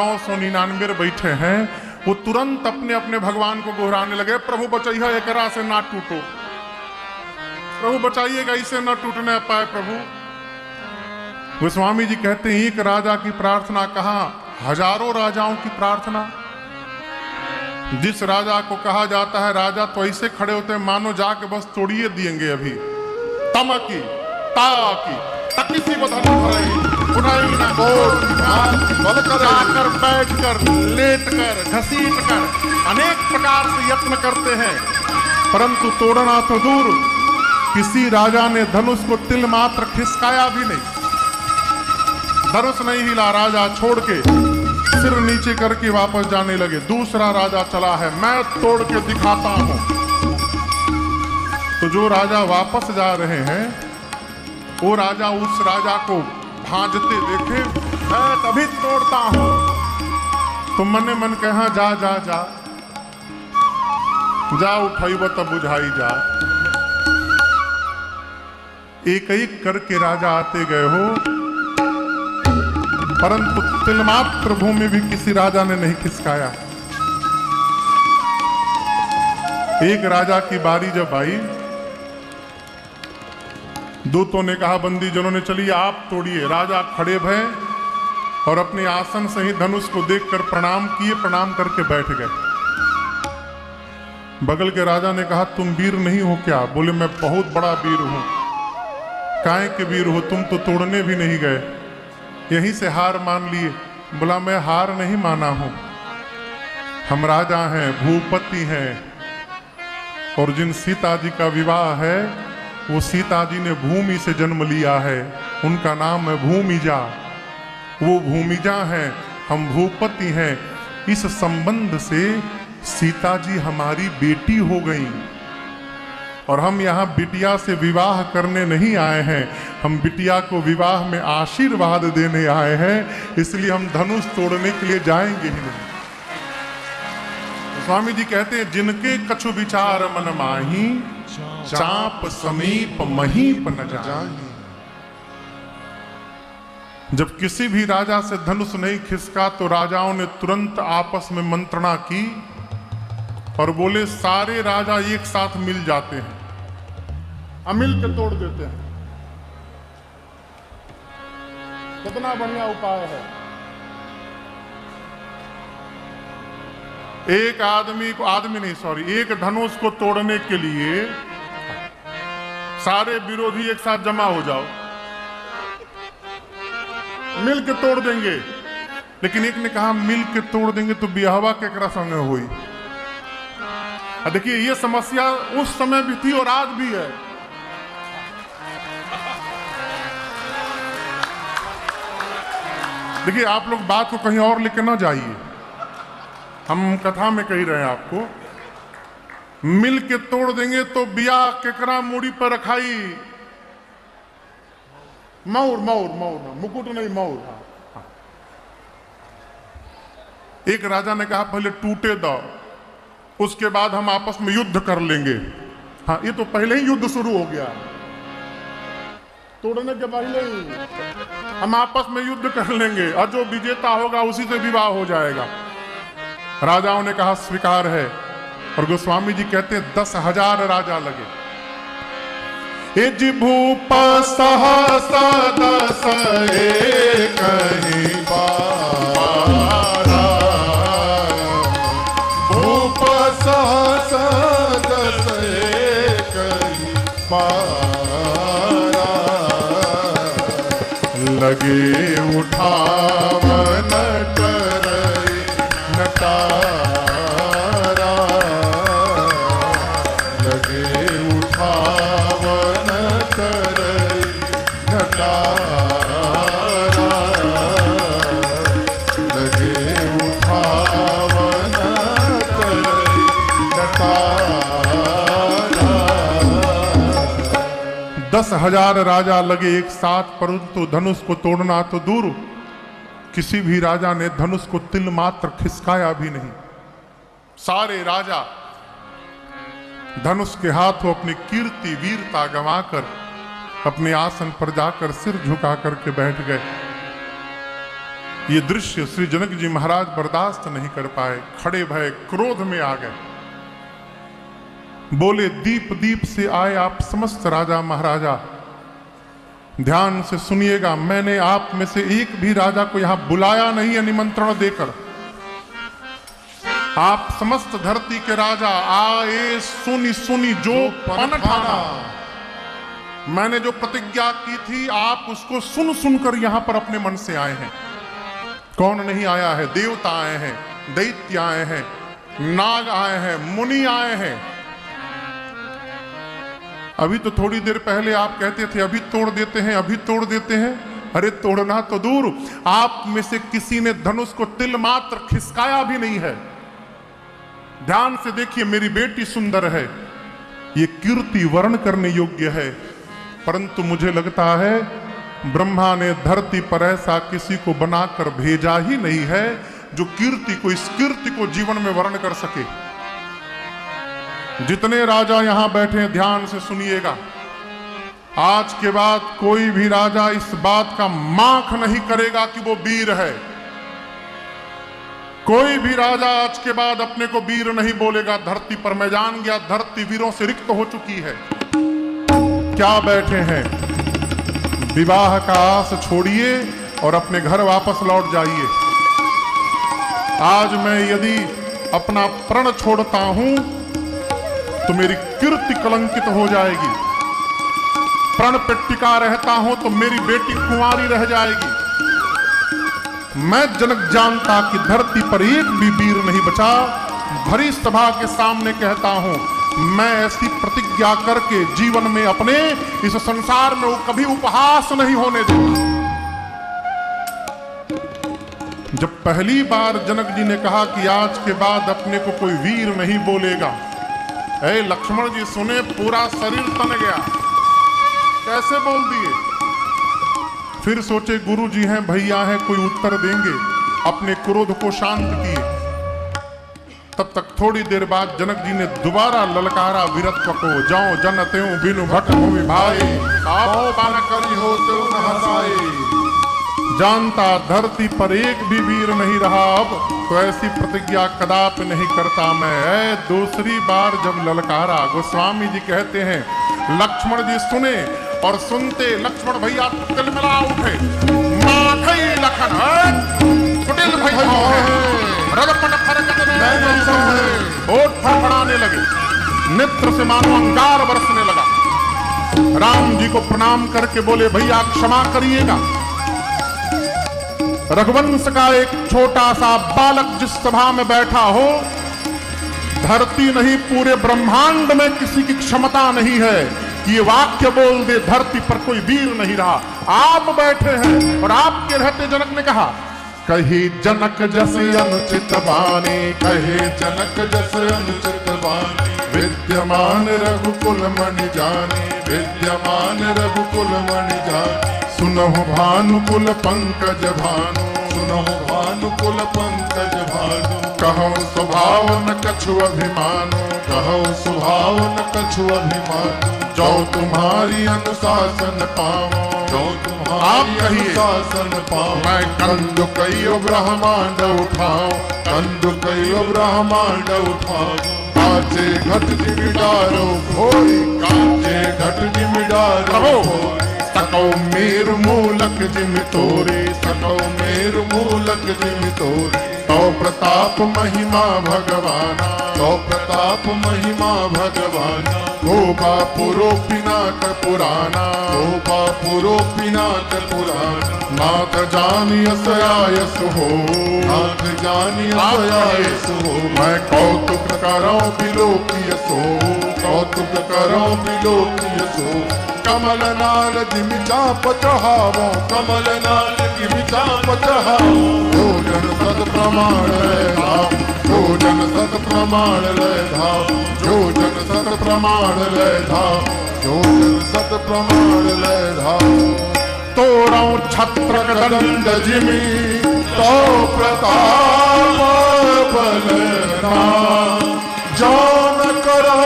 999 बैठे हैं, वो तुरंत अपने अपने भगवान को गोहराने लगे, प्रभु बचाइए एकरा से ना टूटो, प्रभु बचाइएगा, इसे ना टूटने पाए प्रभु। गोस्वामी जी कहते हैं एक राजा की प्रार्थना कहाँ, हजारों राजाओं की प्रार्थना। जिस राजा को कहा जाता है राजा तो ऐसे खड़े होते हैं मानो जाके बस तोड़िए दिएंगे अभी, तमकी ताकी तकिसी बधन उठाई ना जाकर बैठ कर लेट कर घसीट कर अनेक प्रकार से यत्न करते हैं, परंतु तोड़ना तो दूर, किसी राजा ने धनुष को तिल मात्र खिसकाया भी नहीं। धनुष नहीं हिला, राजा छोड़ के सिर नीचे करके वापस जाने लगे। दूसरा राजा चला है, मैं तोड़ के दिखाता हूं। तो जो राजा वापस जा रहे हैं वो राजा उस राजा को भांजते देखे, मैं कभी तोड़ता हूं। तो मने मन कहा जा जा जा जा उठाइब तब बुझाई जा। एक एक करके राजा आते गए हो, परंतु तिलमात्र भूमि भी किसी राजा ने नहीं खिसकाया। एक राजा की बारी जब आई, दूतों ने कहा बंदी जनों ने चलिए आप तोड़िए। राजा खड़े भय और अपने आसन से ही धनुष को देखकर प्रणाम किए, प्रणाम करके बैठ गए। बगल के राजा ने कहा तुम वीर नहीं हो क्या? बोले मैं बहुत बड़ा वीर हूं। काहे के वीर हो? तुम तो तोड़ने भी नहीं गए, यहीं से हार मान लिए। बोला मैं हार नहीं माना हूं, हम राजा हैं, भूपति हैं, और जिन सीता जी का विवाह है वो सीता जी ने भूमि से जन्म लिया है, उनका नाम है भूमिजा। वो भूमिजा हैं, हम भूपति हैं। इस संबंध से सीता जी हमारी बेटी हो गई और हम यहाँ बिटिया से विवाह करने नहीं आए हैं, हम बिटिया को विवाह में आशीर्वाद देने आए हैं, इसलिए हम धनुष तोड़ने के लिए जाएंगे ही नहीं। तो स्वामी जी कहते हैं जिनके कछु विचार मन माही, चाप समीप महीप न जाही। जब किसी भी राजा से धनुष नहीं खिसका तो राजाओं ने तुरंत आपस में मंत्रणा की और बोले सारे राजा एक साथ मिल जाते हैं, मिल के तोड़ देते हैं। कितना बढ़िया उपाय है। एक आदमी को, आदमी नहीं सॉरी, एक धनुष को तोड़ने के लिए सारे विरोधी एक साथ जमा हो जाओ, मिल के तोड़ देंगे। लेकिन एक ने कहा मिल के तोड़ देंगे तो ब्याहवा केकरा संग हुई। देखिए ये समस्या उस समय भी थी और आज भी है। देखिए आप लोग बात को कहीं और लेके ना जाइए, हम कथा में कह रहे हैं आपको, मिल के तोड़ देंगे तो बिया केकरा मूड़ी पर रखाई, मौर मौर मौर, मुकुट नहीं मौर। एक राजा ने कहा पहले टूटे दो, उसके बाद हम आपस में युद्ध कर लेंगे। हाँ ये तो पहले ही युद्ध शुरू हो गया, तोड़ने के पहले ही हम आपस में युद्ध कर लेंगे और जो विजेता होगा उसी से विवाह हो जाएगा। राजाओं ने कहा स्वीकार है। और गोस्वामी जी कहते हैं 10,000 राजा लगे। इज भूप सहस 10 कहीं पारा, भूप सहस 10 कहीं पारा, लगे उठावन करई नटारा, लगे उठावन करई नटारा, लगे उठावन करई नटारा। 10,000 राजा लगे एक साथ, परंतु धनुष को तोड़ना तो दूर, किसी भी राजा ने धनुष को तिल मात्र खिसकाया भी नहीं। सारे राजा धनुष के हाथों अपनी कीर्ति वीरता गंवाकर अपने आसन पर जाकर सिर झुका करके बैठ गए। ये दृश्य श्री जनक जी महाराज बर्दाश्त नहीं कर पाए, खड़े भय क्रोध में आ गए। बोले, दीप दीप से आए आप समस्त राजा महाराजा, ध्यान से सुनिएगा, मैंने आप में से एक भी राजा को यहां बुलाया नहीं है निमंत्रण देकर। आप समस्त धरती के राजा आए सुनी सुनी जो पन ठाना, मैंने जो प्रतिज्ञा की थी आप उसको सुन सुनकर यहां पर अपने मन से आए हैं। कौन नहीं आया है? देवता आए हैं, दैत्य आए हैं, नाग आए हैं, मुनि आए हैं। अभी तो थोड़ी देर पहले आप कहते थे अभी तोड़ देते हैं, अभी तोड़ देते हैं। अरे तोड़ना तो दूर, आप में से किसी ने धनुष को तिल मात्र खिसकाया भी नहीं है। ध्यान से देखिए, मेरी बेटी सुंदर है, ये कीर्ति वर्ण करने योग्य है, परंतु मुझे लगता है ब्रह्मा ने धरती पर ऐसा किसी को बनाकर भेजा ही नहीं है जो कीर्ति को, इस कीर्ति को जीवन में वर्ण कर सके। जितने राजा यहां बैठे ध्यान से सुनिएगा, आज के बाद कोई भी राजा इस बात का माख नहीं करेगा कि वो वीर है। कोई भी राजा आज के बाद अपने को वीर नहीं बोलेगा धरती पर। मैं जान गया धरती वीरों से रिक्त हो चुकी है। क्या बैठे हैं? विवाह का आस छोड़िए और अपने घर वापस लौट जाइए। आज मैं यदि अपना प्रण छोड़ता हूं तो मेरी कीर्ति कलंकित हो जाएगी। प्रण पे टिका रहता हूं तो मेरी बेटी कुंवारी रह जाएगी। मैं जनक जानता कि धरती पर एक भी वीर नहीं बचा। भरी सभा के सामने कहता हूं, मैं ऐसी प्रतिज्ञा करके जीवन में अपने इस संसार में कभी उपहास नहीं होने दूंगा। जब पहली बार जनक जी ने कहा कि आज के बाद अपने को कोई वीर नहीं बोलेगा, ऐ लक्ष्मण जी सुने, पूरा शरीर तन गया। कैसे बोल दिए? फिर सोचे गुरु जी हैं, भैया हैं, कोई उत्तर देंगे। अपने क्रोध को शांत किए। तब तक थोड़ी देर बाद जनक जी ने दोबारा ललकारा वीरत्व को, जाओ जन त्यों बिनु भट भूमि भाई, आप पान करी हो त्यों न हसाए। जानता धरती पर एक भी वीर नहीं रहा अब, तो ऐसी प्रतिज्ञा कदापि नहीं करता मैं। दूसरी बार जब ललकारा, गोस्वामी जी कहते हैं लक्ष्मण जी सुने और सुनते लक्ष्मण भैया तिलमिला उठे। माखई लखन कुटिल भई रगपट फरकत होठ फड़फड़ाने लगे, नेत्र से मानो अंगार बरसने लगा। राम जी को प्रणाम करके बोले, भैया क्षमा करिएगा। रघुवंश का एक छोटा सा बालक जिस सभा में बैठा हो, धरती नहीं पूरे ब्रह्मांड में किसी की क्षमता नहीं है कि ये वाक्य बोल दे धरती पर कोई वीर नहीं रहा। आप बैठे हैं और आपके रहते जनक ने कहा, कही जनक जस अनुचित बानी, कहे जनक जस अनुचित बानी, विद्यमान रघुकुल मणि जानी, विद्यमान रघुकुल मणि जानी। सुनहु भानुकुल पंकज भानु, सुनहु भानुकुल पंकज भानु। कहो स्वभाव न कछु अभिमानो, कहो स्वभाव न कछु अभिमानो। जो तुम्हारी अनुशासन पाओ, जो तुम्हारी अनुशासन पाओ। मैं कंदु कइयो ब्रह्मांड उठाओ, कंदु कइयो ब्रह्मांड उठाओ। काचे घट जिमिडारो भोरी, काचे घट जिमिडारो भोरी। सकौ मेरु मूलक जिम तोरे, सकौ मेरु मूलक जिम तोरे। तो प्रताप महिमा भगवाना, तो प्रताप महिमा भगवाना। गोपा पुरो पिनाक पुराना, गोपा पुरो पिनाक पुराना। नाथ जानियस आयस हो, नाथ जानियस आयस हो। मैं कौतुक करो बिलोकियसो, कौतुक करो बिलोकियसो। कमल नाल जिमि चाप चढ़ावो, कमल नाल जिमि चाप चढ़ावो। भोजन सत प्रमाण ले धाम, भोजन सत प्रमाण ले धाम, भोजन सत प्रमाण ले धाम, भोजन सत प्रमाण ले धाम। तोरौ छत्र दंड जिमि, तो प्रताप बल नाम। जान करो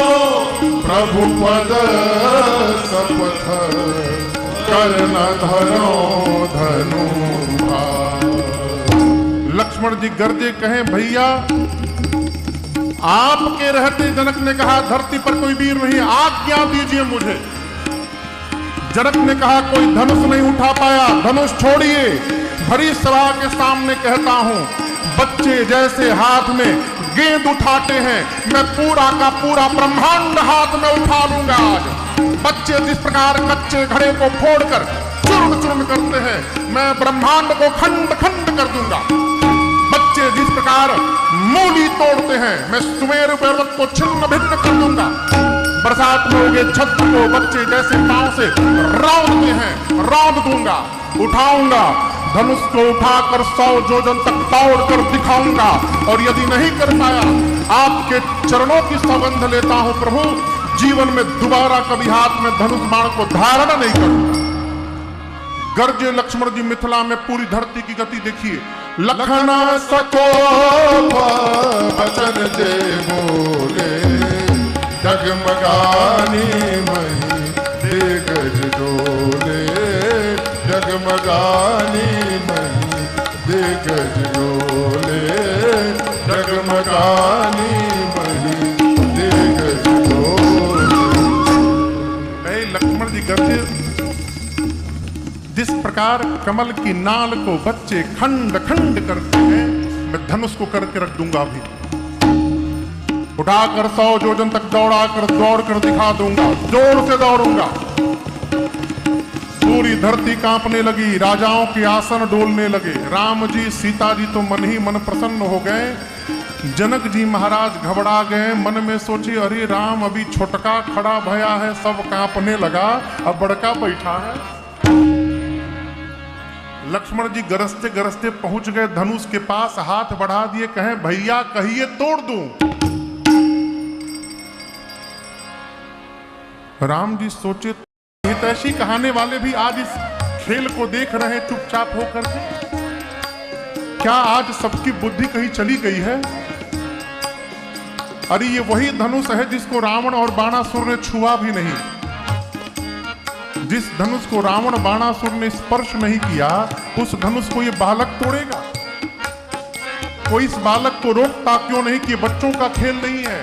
प्रभु पद शपथ, कर न धरो धनु भार। लक्ष्मण जी गरजे, कहें भैया आपके रहते, जनक ने कहा धरती पर कोई वीर नहीं, आज्ञा दीजिए मुझे। जनक ने कहा कोई धनुष नहीं उठा पाया, धनुष छोड़िए, भरी सभा के सामने कहता हूं, बच्चे जैसे हाथ में गेंद उठाते हैं, मैं पूरा का पूरा ब्रह्मांड हाथ में उठा लूंगा आज। बच्चे जिस प्रकार कच्चे घड़े को फोड़कर चूर्ण चूर्ण करते हैं, मैं ब्रह्मांड को खंड खंड कर दूंगा। बच्चे जिस प्रकार मूली तोड़ते हैं, मैं सुमेरु पर्वत को छिन्न भिन्न कर दूंगा। बरसात में उगे छत्र को बच्चे जैसे पांव से रौंदते हैं, रौंद दूंगा। उठाऊंगा धनुष को, उठाकर 100 योजन तक दौड़ कर दिखाऊंगा, और यदि नहीं कर पाया, आपके चरणों की सौगंध लेता हूं प्रभु, जीवन में दोबारा कभी हाथ में धनुष बाण को धारण नहीं करूंगा। गर्जे लक्ष्मण जी। मिथिला में पूरी धरती की गति देखिए। लखना सको वचन जे बोले, जगमगानी मही दिग्गज डोले, जगमगानी मही दिग्गज डोले, जगमगानी मही दिग्गज डोले। लक्ष्मण जी गरजे, जिस प्रकार कमल की नाल को बच्चे खंड खंड करते हैं, मैं धनुष को करके रख दूंगा अभी। उठाकर 100 योजन तक दौड़ कर दिखा दूंगा, जोर से दौड़ूंगा। पूरी धरती कांपने लगी, राजाओं के आसन डोलने लगे। राम जी सीता जी तो मन ही मन प्रसन्न हो गए। जनक जी महाराज घबरा गए, मन में सोचे अरे राम अभी छोटका खड़ा भया है, सब कांपने लगा, अब बड़का बैठा है। लक्ष्मण जी गरजते गरजते पहुंच गए धनुष के पास, हाथ बढ़ा दिए, कहें भैया कहिए तोड़ दूं। राम जी सोचे हितैषी कहाने वाले भी आज इस खेल को देख रहे हैं चुपचाप होकर के, क्या आज सबकी बुद्धि कहीं चली गई है? अरे ये वही धनुष है जिसको रावण और बाणासुर ने छुआ भी नहीं। जिस धनुष को रावण बाणासुर ने स्पर्श नहीं किया, उस धनुष को ये बालक तोड़ेगा। कोई इस बालक को रोकता क्यों नहीं कि बच्चों का खेल नहीं है।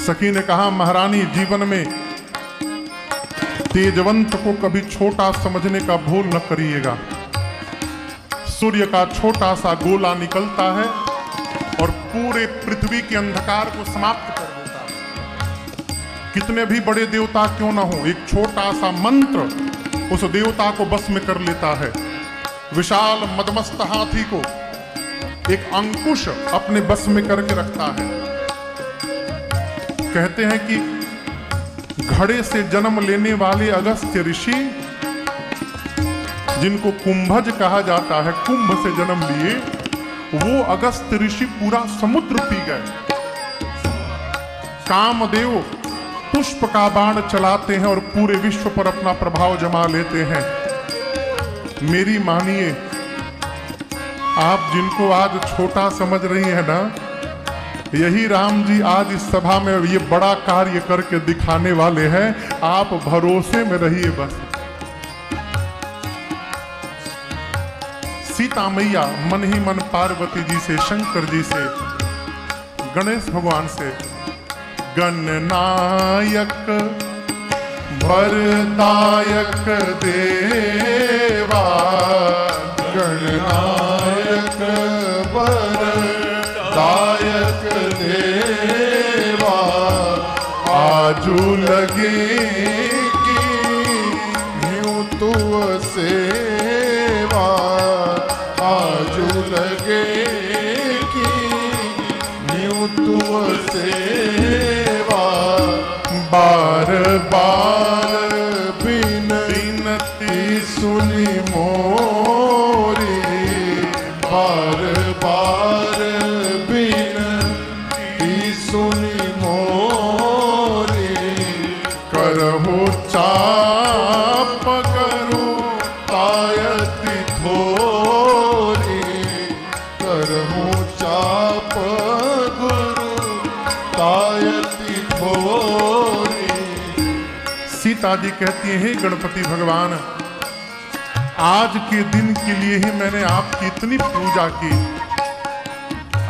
सखी ने कहा महारानी, जीवन में तेजवंत को कभी छोटा समझने का भूल न करिएगा। सूर्य का छोटा सा गोला निकलता है और पूरे पृथ्वी के अंधकार को समाप्त कर देता है। कितने भी बड़े देवता क्यों ना हो, एक छोटा सा मंत्र उस देवता को बस में कर लेता है। विशाल मदमस्त हाथी को एक अंकुश अपने बस में करके रखता है। कहते हैं कि घड़े से जन्म लेने वाले अगस्त्य ऋषि, जिनको कुंभज कहा जाता है, कुंभ से जन्म लिए, वो अगस्त्य ऋषि पूरा समुद्र पी गए। कामदेव पुष्प का बाण चलाते हैं और पूरे विश्व पर अपना प्रभाव जमा लेते हैं। मेरी मानिए, आप जिनको आज छोटा समझ रही है ना, यही राम जी आज इस सभा में ये बड़ा कार्य करके दिखाने वाले हैं। आप भरोसे में रहिए बस। सीता मैया मन ही मन पार्वती जी से, शंकर जी से, गणेश भगवान से, गणनायक वरदायक देवा, गणनायक वरदायक देवा, आजू लगे कि यूं तुव सेवा, आजू लगे कि यूं तुव सेवा, बार बार बिनती सुनी मोरी, बार बार बिनती सुनी मोरी, करहु चाप करो तायति थोरी, करहु चाप गुरु तायति थोरी। सीता जी कहती हैं, हे गणपति भगवान, आज के दिन के लिए ही मैंने आपकी इतनी पूजा की।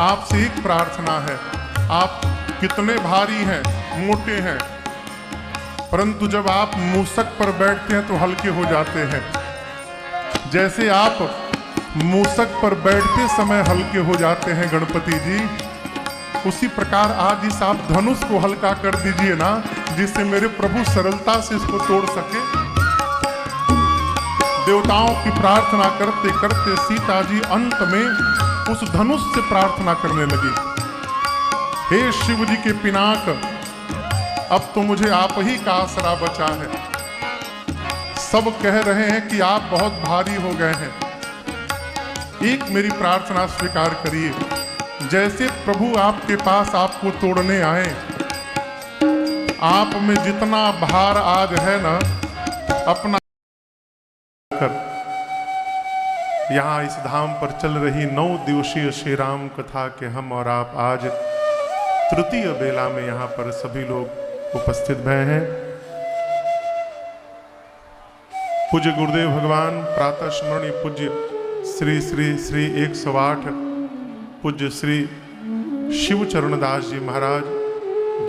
आपसे एक प्रार्थना है, आप कितने भारी हैं, मोटे हैं, परंतु जब आप मूसक पर बैठते हैं तो हल्के हो जाते हैं। जैसे आप मूसक पर बैठते समय हल्के हो जाते हैं गणपति जी, उसी प्रकार आज इस आप धनुष को हल्का कर दीजिए ना, जिससे मेरे प्रभु सरलता से इसको तोड़ सके। देवताओं की प्रार्थना करते करते सीता जी अंत में उस धनुष से प्रार्थना करने लगी, हे शिव जी के पिनाक, अब तो मुझे आप ही का आसरा बचा है। सब कह रहे हैं कि आप बहुत भारी हो गए हैं, एक मेरी प्रार्थना स्वीकार करिए। जैसे प्रभु आपके पास आपको तोड़ने आए, आप में जितना भार आज है ना, अपना कर यहाँ इस धाम पर चल रही 9 दिवसीय श्री राम कथा के हम और आप आज तृतीय बेला में यहाँ पर सभी लोग उपस्थित भय हैं। पूज्य गुरुदेव भगवान प्रातः स्मरणीय पूज्य श्री श्री श्री 108 पूज्य श्री शिवचरण दास जी महाराज,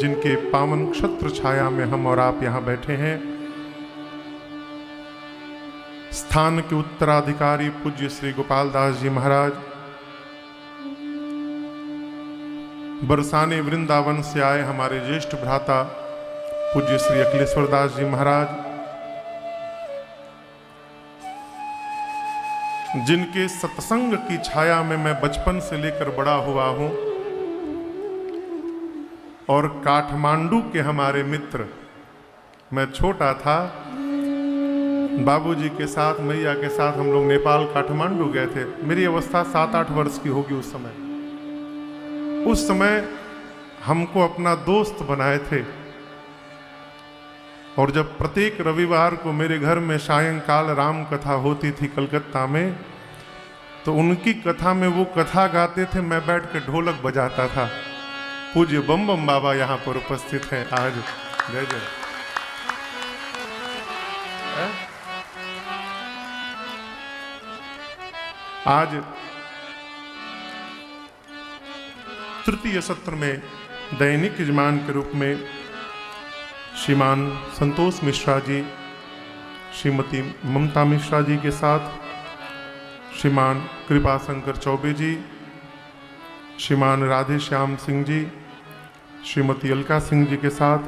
जिनके पावन क्षत्र छाया में हम और आप यहाँ बैठे हैं। स्थान के उत्तराधिकारी पूज्य श्री गोपाल दास जी महाराज, बरसाने वृंदावन से आए हमारे ज्येष्ठ भ्राता पूज्य श्री अखिलेश्वर दास जी महाराज, जिनके सत्संग की छाया में मैं बचपन से लेकर बड़ा हुआ हूं, और काठमांडू के हमारे मित्र, मैं छोटा था, बाबूजी के साथ मैया के साथ हम लोग नेपाल काठमांडू गए थे। मेरी अवस्था 7-8 वर्ष की होगी उस समय। उस समय हमको अपना दोस्त बनाए थे, और जब प्रत्येक रविवार को मेरे घर में सायंकाल राम कथा होती थी कलकत्ता में, तो उनकी कथा में वो कथा गाते थे, मैं बैठ के ढोलक बजाता था। पूज्य बम बम बाबा यहाँ पर उपस्थित हैं आज, जय जय। आज तृतीय सत्र में दैनिक यजमान के रूप में श्रीमान संतोष मिश्रा जी, श्रीमती ममता मिश्रा जी के साथ श्रीमान कृपाशंकर चौबे जी, श्रीमान राधे श्याम सिंह जी, श्रीमती अलका सिंह जी के साथ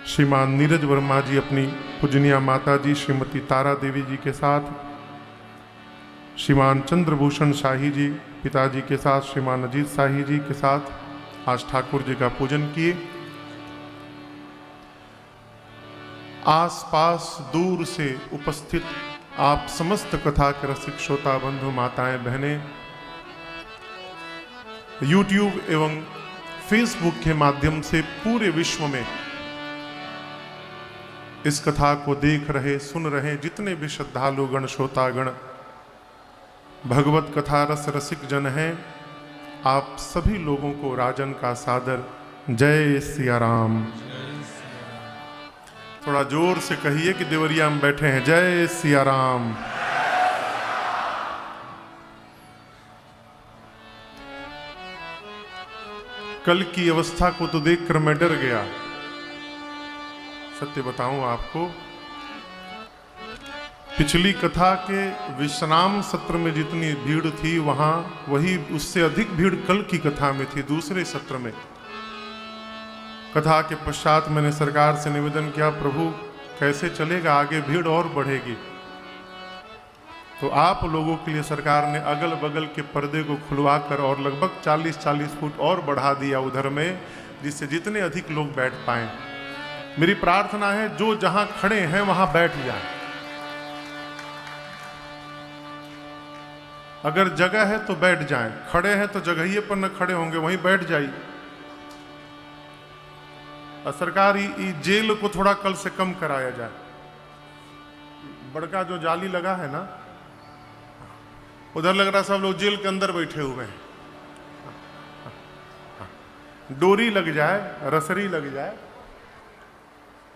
श्रीमान नीरज वर्मा जी अपनी पूजनीय माता जी श्रीमती तारा देवी जी के साथ, श्रीमान चंद्रभूषण शाही जी पिताजी के साथ श्रीमान अजीत शाही जी के साथ आज ठाकुर जी का पूजन किए। आसपास दूर से उपस्थित आप समस्त कथा के रसिक श्रोता बंधु माताएं बहनें, यूट्यूब एवं फेसबुक के माध्यम से पूरे विश्व में इस कथा को देख रहे सुन रहे जितने भी श्रद्धालु गण श्रोतागण भगवत कथा रस रसिक जन हैं, आप सभी लोगों को राजन का सादर जय सिया राम। थोड़ा जोर से कहिए कि देवरिया में बैठे हैं, जय सिया राम। कल की अवस्था को तो देखकर मैं डर गया, सत्य बताऊं आपको। पिछली कथा के विश्राम सत्र में जितनी भीड़ थी वहां, वही उससे अधिक भीड़ कल की कथा में थी। दूसरे सत्र में कथा के पश्चात मैंने सरकार से निवेदन किया, प्रभु कैसे चलेगा, आगे भीड़ और बढ़ेगी। तो आप लोगों के लिए सरकार ने अगल बगल के पर्दे को खुलवाकर और लगभग 40-40 फुट और बढ़ा दिया उधर में, जिससे जितने अधिक लोग बैठ पाए। मेरी प्रार्थना है जो जहां खड़े हैं वहां बैठ जाए। अगर जगह है तो बैठ जाएं, खड़े हैं तो जगहिए पर न खड़े होंगे वहीं बैठ जाइए। और सरकार जेल को थोड़ा कल से कम कराया जाए। बड़का जो जाली लगा है ना, उधर लग रहा सब लोग जेल के अंदर बैठे हुए हैं। डोरी लग जाए, रसरी लग जाए,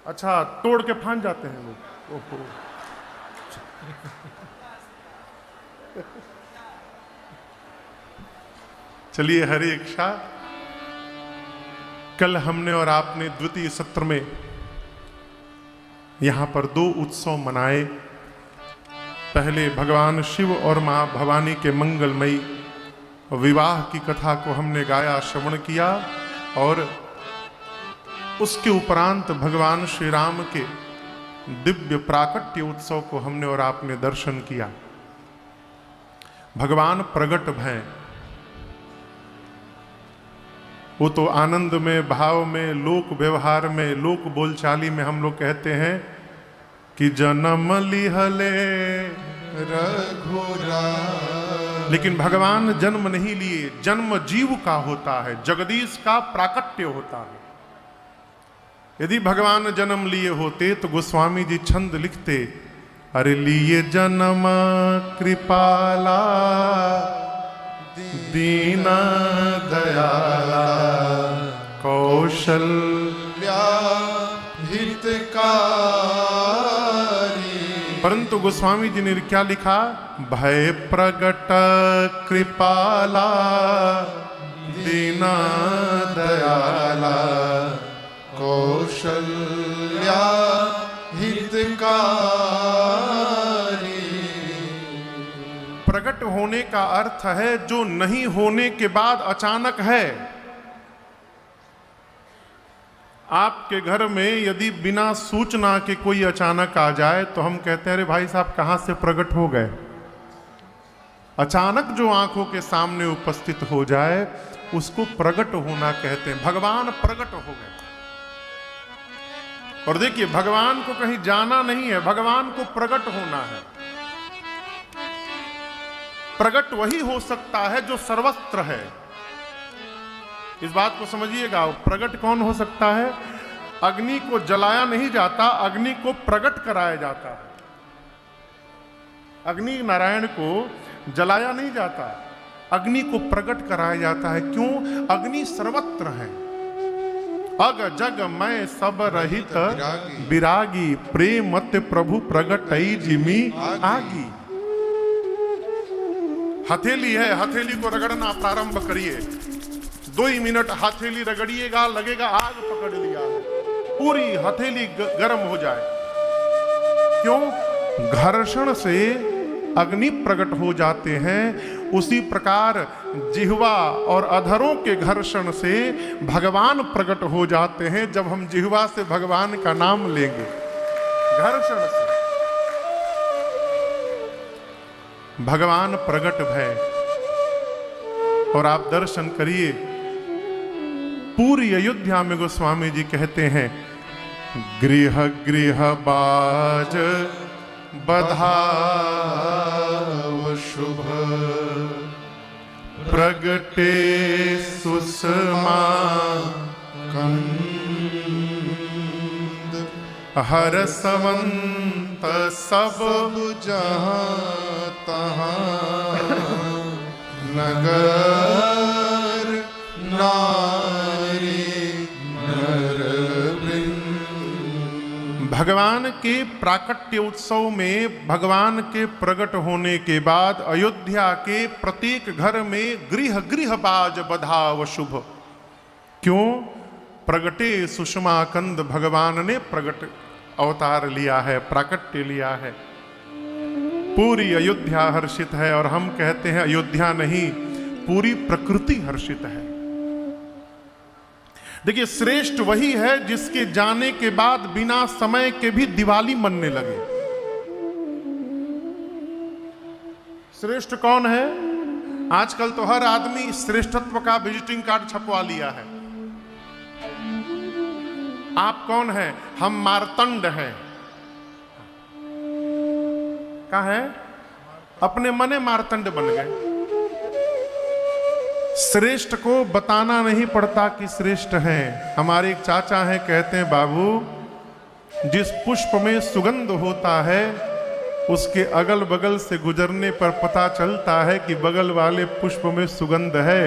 अच्छा तोड़ के फांद जाते हैं लोग। ओहो, चलिए, हरे इच्छा। कल हमने और आपने द्वितीय सत्र में यहां पर 2 उत्सव मनाए। पहले भगवान शिव और मां भवानी के मंगलमयी विवाह की कथा को हमने गाया, श्रवण किया, और उसके उपरांत भगवान श्री राम के दिव्य प्राकट्य उत्सव को हमने और आपने दर्शन किया। भगवान प्रगट भय, वो तो आनंद में, भाव में, लोक व्यवहार में, लोक बोलचाली में हम लोग कहते हैं कि जन्म लिहले रघुराई। लेकिन भगवान जन्म नहीं लिए, जन्म जीव का होता है, जगदीश का प्राकट्य होता है। यदि भगवान जन्म लिए होते तो गोस्वामी जी छंद लिखते, अरे लिए जन्म कृपाला दीना दयाला कौशल्या हितकारी। परंतु गोस्वामी जी ने क्या लिखा, भय प्रगट कृपाला दीना दयाला कौशल्या हितकारी। प्रकट होने का अर्थ है जो नहीं होने के बाद अचानक है। आपके घर में यदि बिना सूचना के कोई अचानक आ जाए तो हम कहते हैं, अरे भाई साहब कहां से प्रकट हो गए। अचानक जो आंखों के सामने उपस्थित हो जाए उसको प्रकट होना कहते हैं। भगवान प्रकट हो गए। और देखिए, भगवान को कहीं जाना नहीं है, भगवान को प्रकट होना है। प्रकट वही हो सकता है जो सर्वत्र है। इस बात को समझिएगा। प्रकट कौन हो सकता है? अग्नि को जलाया नहीं जाता, अग्नि को प्रकट कराया जाता है। अग्नि नारायण को जलाया नहीं जाता, अग्नि को प्रकट कराया जाता है। क्यों? अग्नि सर्वत्र है। अग जग मैं सब रहित विरागी, प्रेमत प्रभु प्रगटई जिमी आगी। हथेली है, हथेली को रगड़ना प्रारंभ करिए। 2 ही मिनट हथेली रगड़िएगा, लगेगा आग पकड़ लिया है, पूरी हथेली गर्म हो जाए। क्यों? घर्षण से अग्नि प्रकट हो जाते हैं। उसी प्रकार जिह्वा और अधरों के घर्षण से भगवान प्रकट हो जाते हैं। जब हम जिह्वा से भगवान का नाम लेंगे, घर्षण से भगवान प्रकट भय। और आप दर्शन करिए, पूरी अयोध्या में गोस्वामी जी कहते हैं, गृह गृह बाज बधाव शुभ, प्रगटे सुषमा कंद, हरसवंत सब जहाँ तहाँ नगर नारी नर वृंद। भगवान के प्राकट्य उत्सव में भगवान के प्रकट होने के बाद अयोध्या के प्रत्येक घर में गृह गृह बाज बधाव शुभ। क्यों? प्रगटे सुषमा कंद, भगवान ने प्रकट अवतार लिया है, प्राकट्य लिया है। पूरी अयोध्या हर्षित है। और हम कहते हैं अयोध्या नहीं, पूरी प्रकृति हर्षित है। देखिए, श्रेष्ठ वही है जिसके जाने के बाद बिना समय के भी दिवाली मनने लगे। श्रेष्ठ कौन है? आजकल तो हर आदमी श्रेष्ठत्व का विजिटिंग कार्ड छपवा लिया है। आप कौन हैं? हम मार्तंड हैं। क्या है? अपने मने मार्तंड बन गए। श्रेष्ठ को बताना नहीं पड़ता कि श्रेष्ठ हैं। हमारे एक चाचा हैं, कहते हैं, बाबू जिस पुष्प में सुगंध होता है उसके अगल बगल से गुजरने पर पता चलता है कि बगल वाले पुष्प में सुगंध है,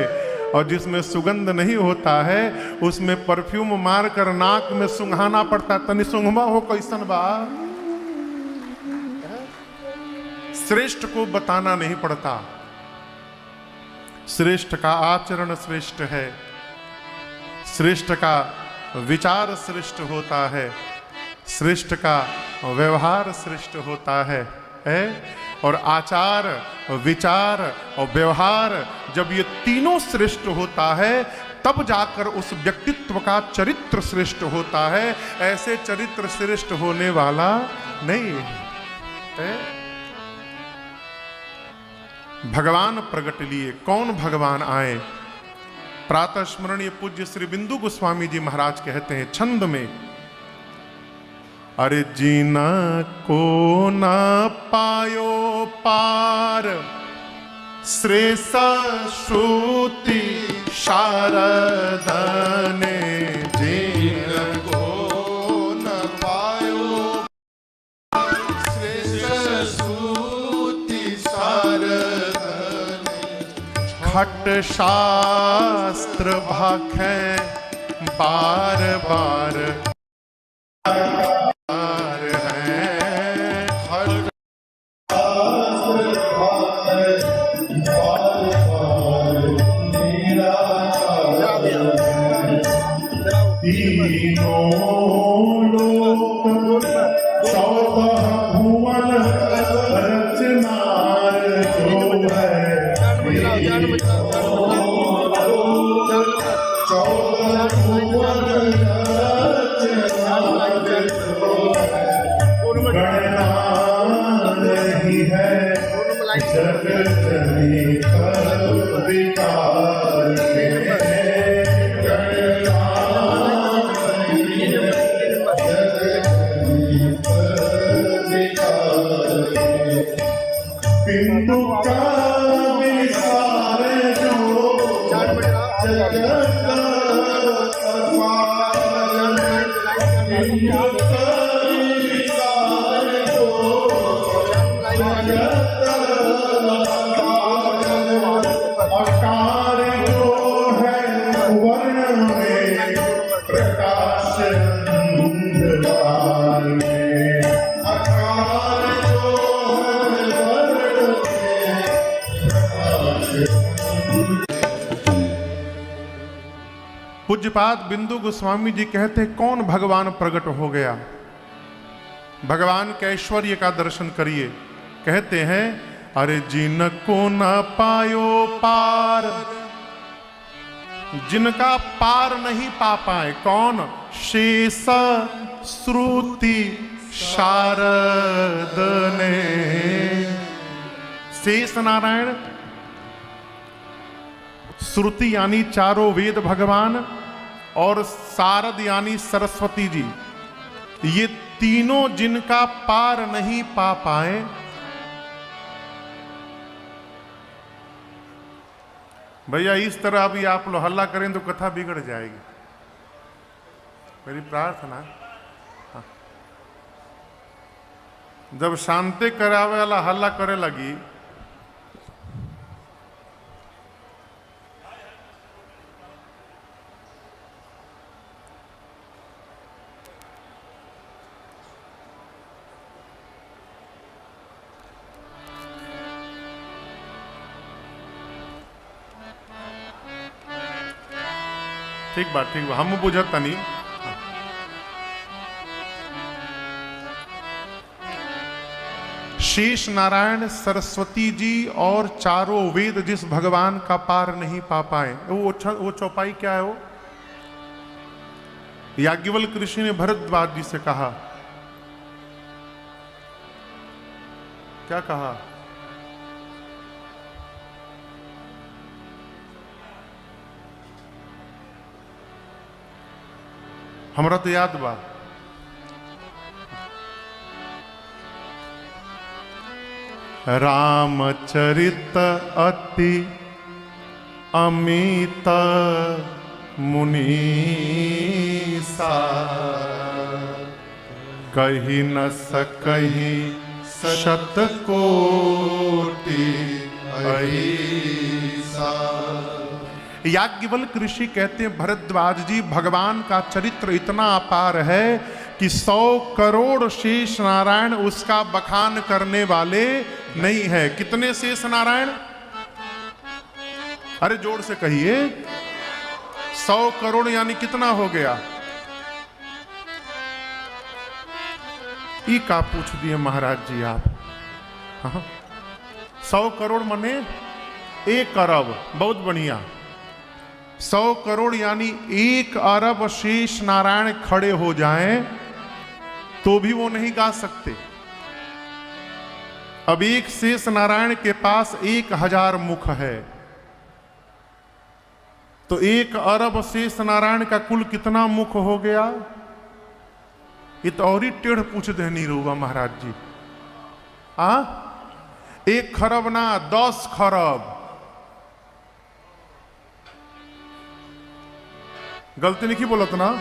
और जिसमें सुगंध नहीं होता है उसमें परफ्यूम मार कर नाक में सूंघाना पड़ता। तनि सूंघबा हो कैसन बा, श्रेष्ठ को बताना नहीं पड़ता। श्रेष्ठ का आचरण श्रेष्ठ है, श्रेष्ठ का विचार श्रेष्ठ होता है, श्रेष्ठ का व्यवहार श्रेष्ठ होता है। और आचार, विचार और व्यवहार जब ये तीनों श्रेष्ठ होता है तब जाकर उस व्यक्तित्व का चरित्र श्रेष्ठ होता है। ऐसे चरित्र श्रेष्ठ होने वाला नहीं है। भगवान प्रगट लिए। कौन भगवान आए? प्रातः स्मरणीय पूज्य श्री बिंदु गोस्वामी जी महाराज कहते हैं छंद में, अरे जीना को ना पायो पार, श्रेष्ठ श्रुति शारद ने जीन को न पायो श्रेष्ठ श्रुति शारद ने, खट शास्त्र भाखे बार बार पूज्यपाद बिंदु गोस्वामी जी कहते कौन भगवान प्रकट हो गया? भगवान के ऐश्वर्य का दर्शन करिए। कहते हैं अरे जिनको न पायो पार, जिनका पार नहीं पा पाए। कौन? शेष श्रुति शारद ने। शेष नारायण, श्रुति यानी चारों वेद भगवान, और शारद यानी सरस्वती जी, ये तीनों जिनका पार नहीं पा पाए। भैया इस तरह अभी आप लोग हल्ला करें तो कथा बिगड़ जाएगी। मेरी प्रार्थना, हाँ। जब शांति करावे वाला हल्ला करे लगी ठीक बात, ठीक बात, हम बुझता नहीं। शेष नारायण, सरस्वती जी और चारों वेद जिस भगवान का पार नहीं पा पाए, वो चौपाई क्या है? वो याज्ञवल्क्य ऋषि ने भरद्वाज जी से कहा, क्या कहा? हमरा तो याद बा। रामचरित अति अमित मुनीसा, कही न सकही शतकोटि ऐसा। याज्ञवल्क्य ऋषि कहते हैं भरद्वाज जी, भगवान का चरित्र इतना अपार है कि 100 करोड़ शेष नारायण उसका बखान करने वाले नहीं है। कितने शेष नारायण? अरे जोर से कहिए। 100 करोड़ यानी कितना हो गया? ई का पूछ दिए महाराज जी आप। हाँ 100 करोड़ मने 1 अरब। बहुत बढ़िया। 100 करोड़ यानी 1 अरब शेष नारायण खड़े हो जाएं तो भी वो नहीं गा सकते। अब एक शेष नारायण के पास 1000 मुख है, तो 1 अरब शेष नारायण का कुल कितना मुख हो गया? ये तो और ही टेढ़ पूछ देनी रहूगा महाराज जी। 1 खरब ना 10 खरब। गलती नहीं बोलत ना।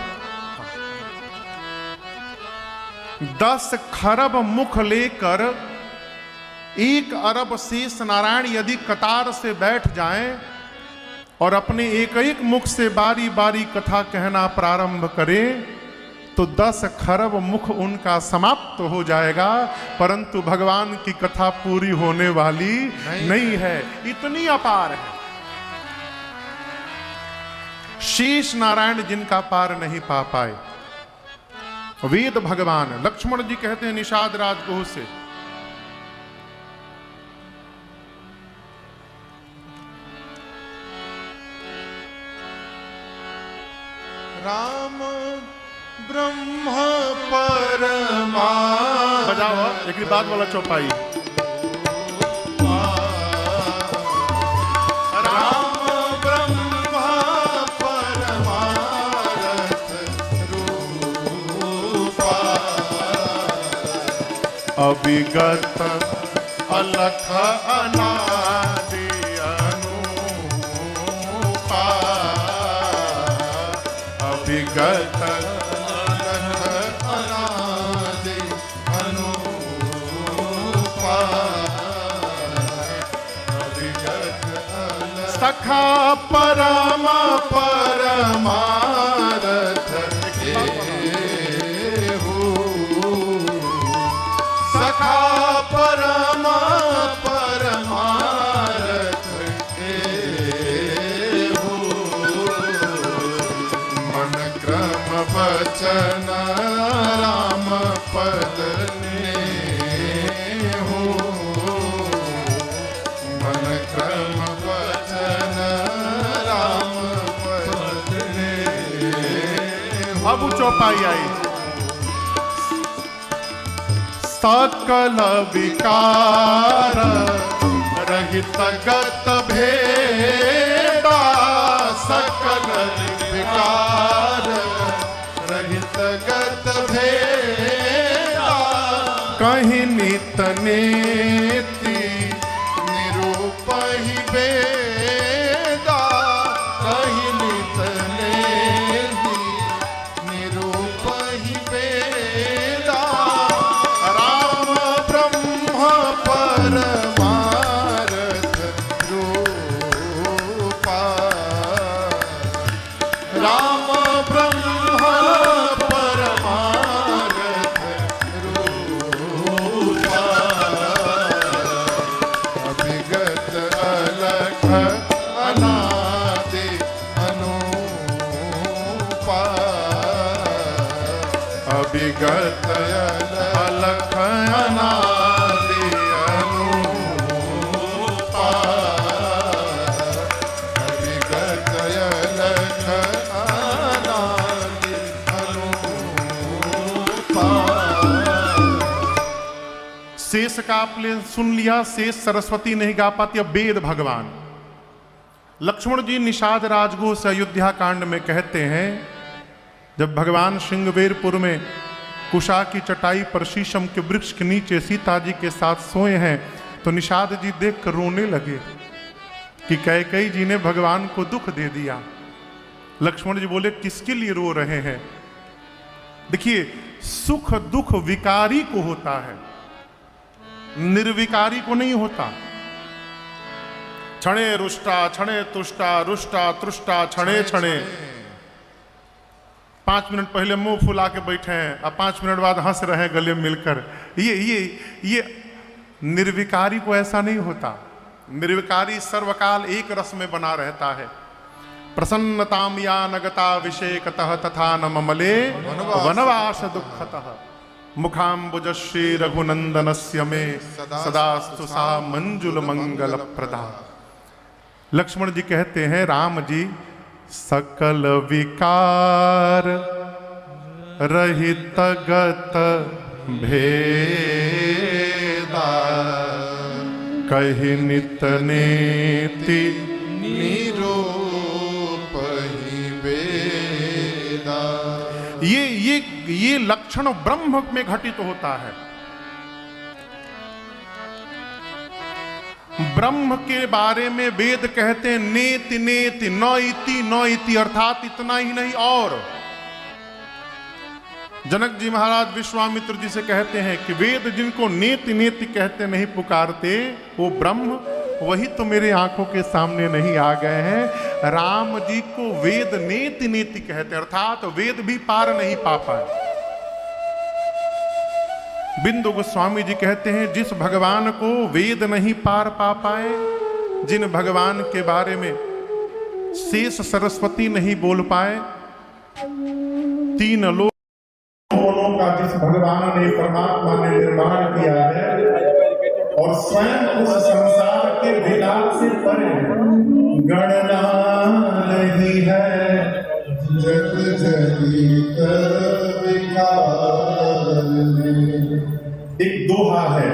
10 खरब मुख लेकर 1 अरब शेष नारायण यदि कतार से बैठ जाएं और अपने एक एक मुख से बारी बारी कथा कहना प्रारंभ करें तो 10 खरब मुख उनका समाप्त हो जाएगा, परंतु भगवान की कथा पूरी होने वाली नहीं है। इतनी अपार है। शेष नारायण जिनका पार नहीं पा पाए। वेद भगवान लक्ष्मण जी कहते हैं निषाद राजगोह से, राम ब्रह्म परमा। बजाओ एक बात वाला चौपाई। राम ब्रह्म परमारथ रूपा। अविगत अलख अनादि अनूपा। अविगत सखा परम परमारथ केहू। सखा परम परमारथ केहू। मन क्रम वचन राम पद नेहू। मन क्रम अब चौपाई आई। सकल विकार रहित गत भेदा। सकल विकार रहित गत भेदा। कहीं नित नेति निरूपहि वेदा। कहीं नित नेति निरूपहि वेदा। राम ब्रह्म परमारथ रूपा। राम ब्रह्म परमारथ रूपा। अभिगत अलख अनादि अनूपा। अविगत अलख अनादि अनूपा। अभिगत अलख अनादि अनूपा। शेष का आपने सुन लिया। शेष सरस्वती नहीं गा पाती। अब वेद भगवान लक्ष्मण जी निषाद राजगोह से अयोध्या कांड में कहते हैं, जब भगवान श्रृंगवेरपुर में कुशा की चटाई पर शीशम के वृक्ष के नीचे सीता जी के साथ सोए हैं तो निषाद जी देख कर रोने लगे कि कैकेयी जी ने भगवान को दुख दे दिया। लक्ष्मण जी बोले किसके लिए रो रहे हैं? देखिए सुख दुख विकारी को होता है, निर्विकारी को नहीं होता। क्षणे रुष्टा क्षणे तुष्टा रुष्टा तृष्टा क्षणे क्षणे। 5 मिनट पहले मुंह फुला के बैठे हैं और 5 मिनट बाद हंस रहे हैं गले मिलकर। ये निर्विकारी को ऐसा नहीं होता। निर्विकारी सर्वकाल एक रस में बना रहता है। प्रसन्नताम या नगता विषेकतः तथा न ममले वनवास दुःखतः मुखाम्बुजश्री रघुनंदनस्य मे सदास्तु सा मंजुल मंगल प्रदा। लक्ष्मण जी कहते हैं, राम जी सकल विकार रहित गत भेदा कहि नित नेति निरूप ही वेदा। ये लक्षण ब्रह्म में घटित होता है। ब्रह्म के बारे में वेद कहते हैं नेति नेति न इति, अर्थात इतना ही नहीं और। जनक जी महाराज विश्वामित्र जी से कहते हैं कि वेद जिनको नेति नेति कहते नहीं पुकारते वो ब्रह्म, वही तो मेरे आंखों के सामने नहीं आ गए हैं। राम जी को वेद नेति नेति कहते, अर्थात वेद भी पार नहीं पा पाए। बिंदु गोस्वामी जी कहते हैं, जिस भगवान को वेद नहीं पार पा पाए, जिन भगवान के बारे में शेष सरस्वती नहीं बोल पाए, तीन लोगों का जिस भगवान ने परमात्मा ने निर्माण किया है और स्वयं उस संसार के विलाप से परे गणना नहीं है। जग जनित विकार एक दोहा है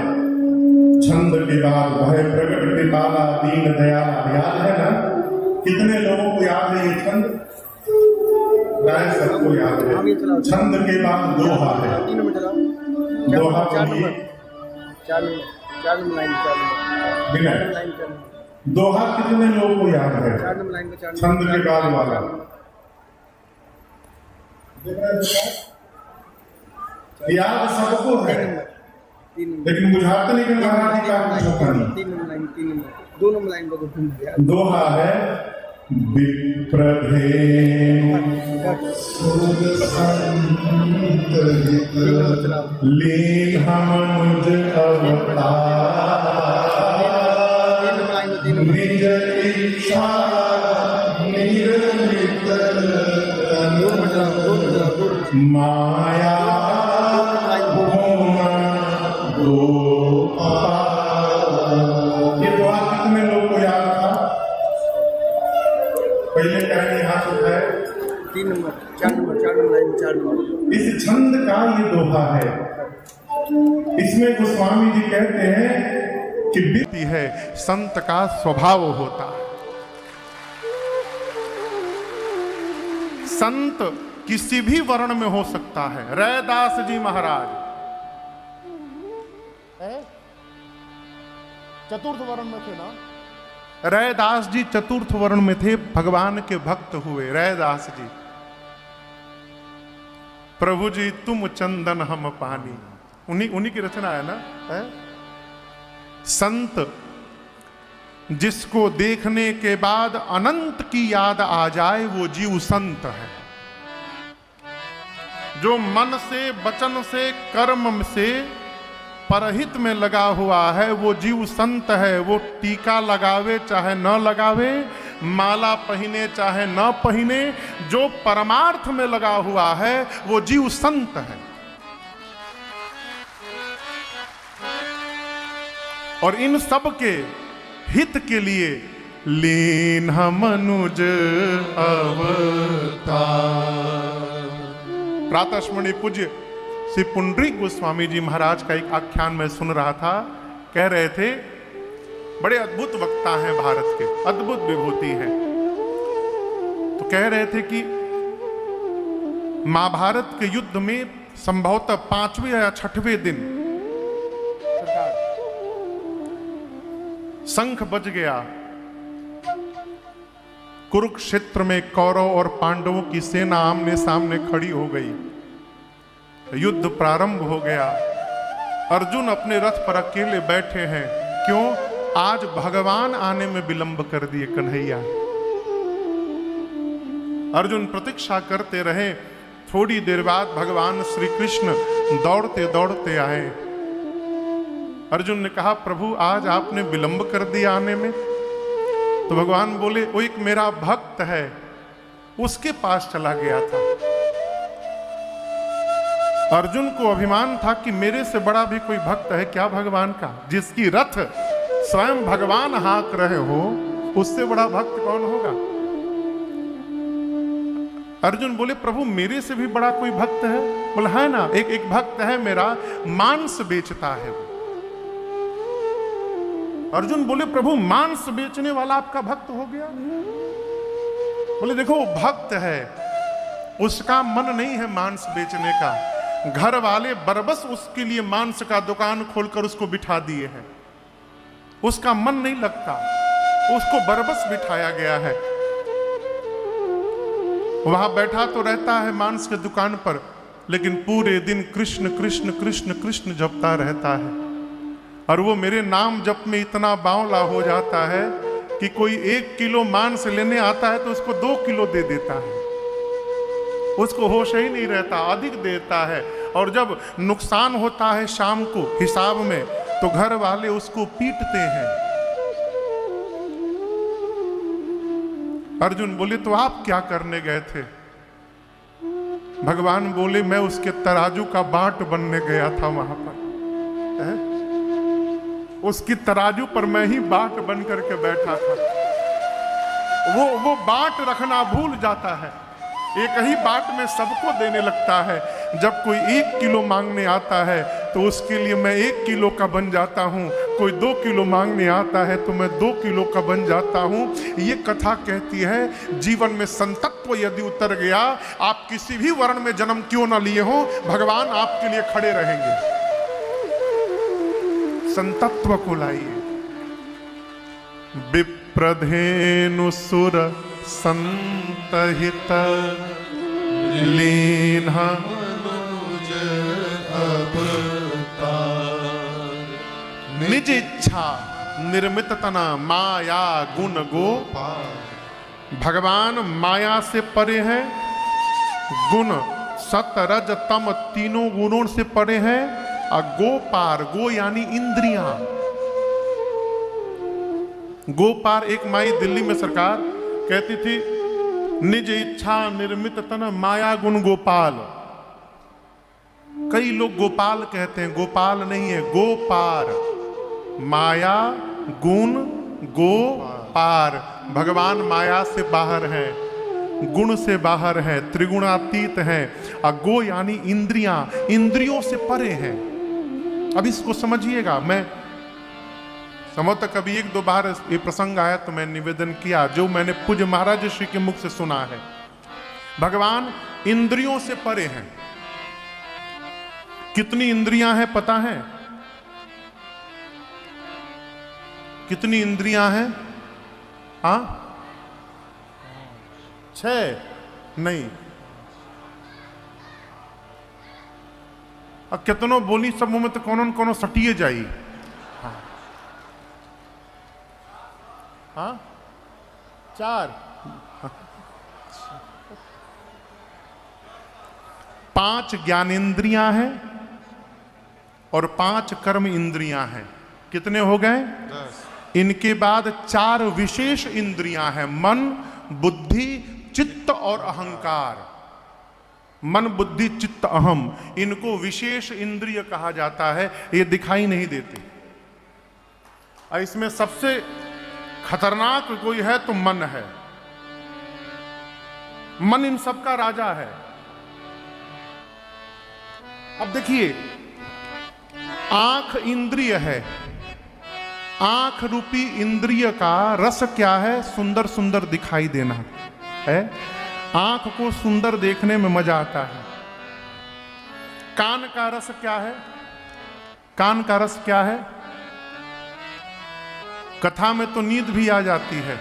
छंद के बाद, भय प्रगट कृपाला दीन दयाला। याद है ना? कितने लोगों को याद है ये छंद? प्राय सबको याद है। छंद के बाद दोहा है। दोहा बोलिए। विनय, दोहा कितने लोगों को याद है? छंद के बाद वाला याद सबको है, लेकिन बुझाते नहीं कि महाराज जी का कुछ होता नहीं। दोहा है, विप्रधेनु सुर संत हित लीन मनुज अवतार निज इच्छा निर्मित माया ये दुआ कितने लोग को याद था? पहले कहने हाथ उठाए। 3 number 4 number 4 number line 4 number. इस छंद का ये दोहा है। इसमें गोस्वामी जी कहते हैं कि बीती है संत का स्वभाव होता है। संत किसी भी वर्ण में हो सकता है। रैदास जी महाराज चतुर्थ वर्ण में थे ना? रैदास जी चतुर्थ वर्ण में थे, भगवान के भक्त हुए रैदास जी। प्रभु जी तुम चंदन हम पानी, उन्हीं की रचना है ना? है? संत जिसको देखने के बाद अनंत की याद आ जाए वो जीव संत है। जो मन से, वचन से, कर्म से परहित में लगा हुआ है वो जीव संत है। वो टीका लगावे चाहे न लगावे, माला पहने चाहे न पहने, जो परमार्थ में लगा हुआ है वो जीव संत है। और इन सब के हित के लिए लीन मनुज अवतार। प्रातस्मरणीय पूज्य श्री पुंडरीक गोस्वामी जी महाराज का एक आख्यान में सुन रहा था। कह रहे थे, बड़े अद्भुत वक्ता हैं भारत के, अद्भुत विभूति हैं। तो कह रहे थे कि महाभारत के युद्ध में संभवतः 5वें या 6वें दिन शंख बज गया। कुरुक्षेत्र में कौरव और पांडवों की सेना आमने सामने खड़ी हो गई। युद्ध प्रारंभ हो गया। अर्जुन अपने रथ पर अकेले बैठे हैं। क्यों? आज भगवान आने में विलंब कर दिए कन्हैया। अर्जुन प्रतीक्षा करते रहे। थोड़ी देर बाद भगवान श्री कृष्ण दौड़ते दौड़ते आए। अर्जुन ने कहा प्रभु आज आपने विलंब कर दिया आने में। तो भगवान बोले वो एक मेरा भक्त है, उसके पास चला गया था। अर्जुन को अभिमान था कि मेरे से बड़ा भी कोई भक्त है क्या भगवान का, जिसकी रथ स्वयं भगवान हाँक रहे हो, उससे बड़ा भक्त कौन होगा। अर्जुन बोले प्रभु मेरे से भी बड़ा कोई भक्त है। बोले है ना, एक भक्त है मेरा, मांस बेचता है वो। अर्जुन बोले प्रभु मांस बेचने वाला आपका भक्त हो गया। बोले देखो वो भक्त है, उसका मन नहीं है मांस बेचने का। घर वाले बरबस उसके लिए मांस का दुकान खोलकर उसको बिठा दिए हैं, उसका मन नहीं लगता, उसको बरबस बिठाया गया है। वहां बैठा तो रहता है मांस के दुकान पर, लेकिन पूरे दिन कृष्ण कृष्ण कृष्ण कृष्ण जपता रहता है। और वो मेरे नाम जप में इतना बावला हो जाता है कि कोई 1 किलो मांस लेने आता है तो उसको 2 किलो दे देता है, उसको होश ही नहीं रहता, अधिक देता है। और जब नुकसान होता है शाम को हिसाब में, तो घर वाले उसको पीटते हैं। अर्जुन बोले तो आप क्या करने गए थे। भगवान बोले मैं उसके तराजू का बाट बनने गया था वहां पर है? उसकी तराजू पर मैं ही बाट बन करके बैठा था। वो बाट रखना भूल जाता है, एक ही बाट में सबको देने लगता है। जब कोई 1 किलो मांगने आता है तो उसके लिए मैं 1 किलो का बन जाता हूँ, कोई 2 किलो मांगने आता है तो मैं 2 किलो का बन जाता हूँ। ये कथा कहती है जीवन में संतत्व यदि उतर गया, आप किसी भी वर्ण में जन्म क्यों ना लिए हो, भगवान आपके लिए खड़े रहेंगे। संतत्व को लाइए। विप्रधेनु सुर संतहित लीन निज इच्छा निर्मित तना माया गुण गो। भगवान माया से परे हैं, गुण सत रज तम तीनों गुणों से परे हैं। और गो पार, गो यानी इंद्रियां। गो पार एक माई दिल्ली में सरकार कहती थी निज इच्छा निर्मित तन माया गुण गोपाल। कई लोग गोपाल कहते हैं, गोपाल नहीं है, गोपार। माया गुण गो पार। भगवान माया से बाहर है, गुण से बाहर है, त्रिगुणातीत है। और गो यानी इंद्रियां, इंद्रियों से परे हैं। अब इसको समझिएगा। मैं संभवतः कभी 1-2 बार ये प्रसंग आया तो मैं निवेदन किया, जो मैंने पूज्य महाराज श्री के मुख से सुना है। भगवान इंद्रियों से परे हैं। कितनी इंद्रियां हैं पता है? कितनी इंद्रियां हैं? हाँ, 6 नहीं, और कितनों बोली सब में तो कोनो सटिए जाई। हाँ 4 5 ज्ञानेंद्रियां हैं और 5 कर्म इंद्रियां हैं। कितने हो गए? 10। इनके बाद 4 विशेष इंद्रियां हैं, मन बुद्धि चित्त और अहंकार। मन बुद्धि चित्त अहम, इनको विशेष इंद्रिय कहा जाता है। ये दिखाई नहीं देते। और इसमें सबसे खतरनाक कोई है तो मन है। मन इन सब का राजा है। अब देखिए, आंख इंद्रिय है। आंख रूपी इंद्रिय का रस क्या है? सुंदर सुंदर दिखाई देना है। आंख को सुंदर देखने में मजा आता है। कान का रस क्या है? कान का रस क्या है? कथा में तो नींद भी आ जाती है।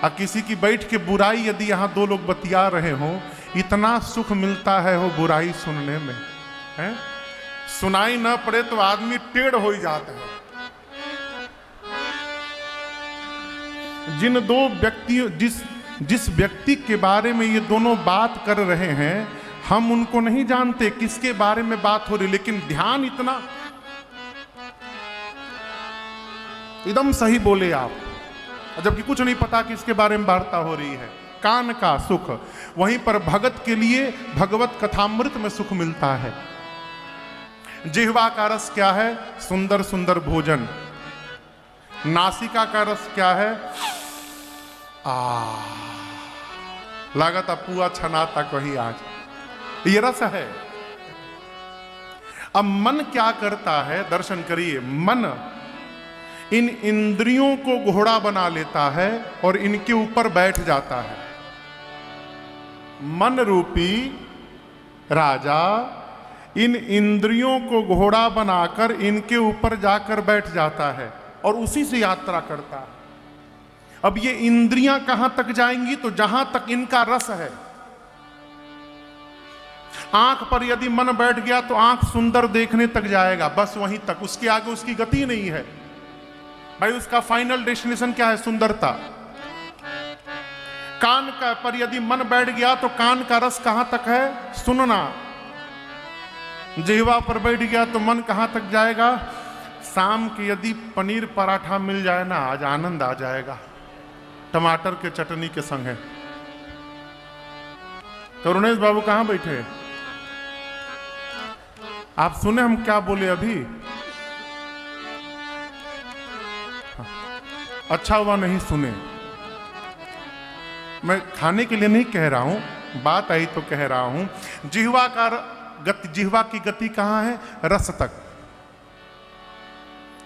और किसी की बैठ के बुराई यदि यहां 2 लोग बतिया रहे हो, इतना सुख मिलता है वो बुराई सुनने में है। सुनाई ना पड़े तो आदमी टेढ़ हो ही जाता है। जिन 2 व्यक्तियों जिस व्यक्ति के बारे में ये दोनों बात कर रहे हैं, हम उनको नहीं जानते किसके बारे में बात हो रही, लेकिन ध्यान इतना एकदम सही बोले आप, जबकि कुछ नहीं पता कि इसके बारे में वार्ता हो रही है। कान का सुख, वहीं पर भगत के लिए भगवत कथामृत में सुख मिलता है। जिह्वा का रस क्या है? सुंदर सुंदर भोजन। नासिका का रस क्या है? लागत पुआ छना तक वही आज, ये रस है। अब मन क्या करता है? दर्शन करिए। मन इन इंद्रियों को घोड़ा बना लेता है और इनके ऊपर बैठ जाता है। मन रूपी राजा इन इंद्रियों को घोड़ा बनाकर इनके ऊपर जाकर बैठ जाता है और उसी से यात्रा करता है। अब ये इंद्रियां कहां तक जाएंगी? तो जहां तक इनका रस है। आंख पर यदि मन बैठ गया तो आंख सुंदर देखने तक जाएगा, बस वहीं तक, उसके आगे उसकी गति नहीं है। भाई उसका फाइनल डेस्टिनेशन क्या है? सुंदरता। कान का पर यदि मन बैठ गया तो कान का रस कहां तक है? सुनना। जिह्वा पर बैठ गया तो मन कहां तक जाएगा? शाम के यदि पनीर पराठा मिल जाए ना, आज आनंद आ जाएगा, टमाटर के चटनी के संग है। करुणेश बाबू कहां बैठे? आप सुने हम क्या बोले अभी? अच्छा हुआ नहीं सुने। मैं खाने के लिए नहीं कह रहा हूं, बात आई तो कह रहा हूं। जिह्वा का गति, जिह्वा की गति कहां है? रस तक।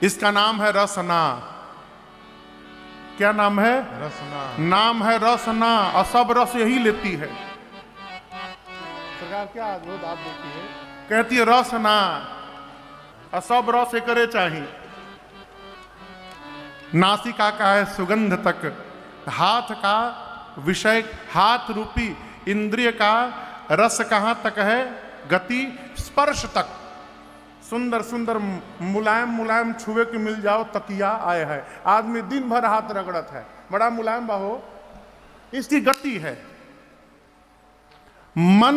इसका नाम है रसना। क्या नाम है? रसना। नाम है रसना। और सब रस यही लेती है सरकार। क्या अद्भुत आप देखती है, कहती है रसना, और सब रस करे चाहिए। नासिका का है सुगंध तक, हाथ का विषय, हाथ रूपी इंद्रिय का रस कहां तक है? गति स्पर्श तक। सुंदर सुंदर मुलायम मुलायम छुए के मिल जाओ तकिया आए है। आदमी दिन भर हाथ रगड़त है, बड़ा मुलायम बाहो, इसकी गति है। मन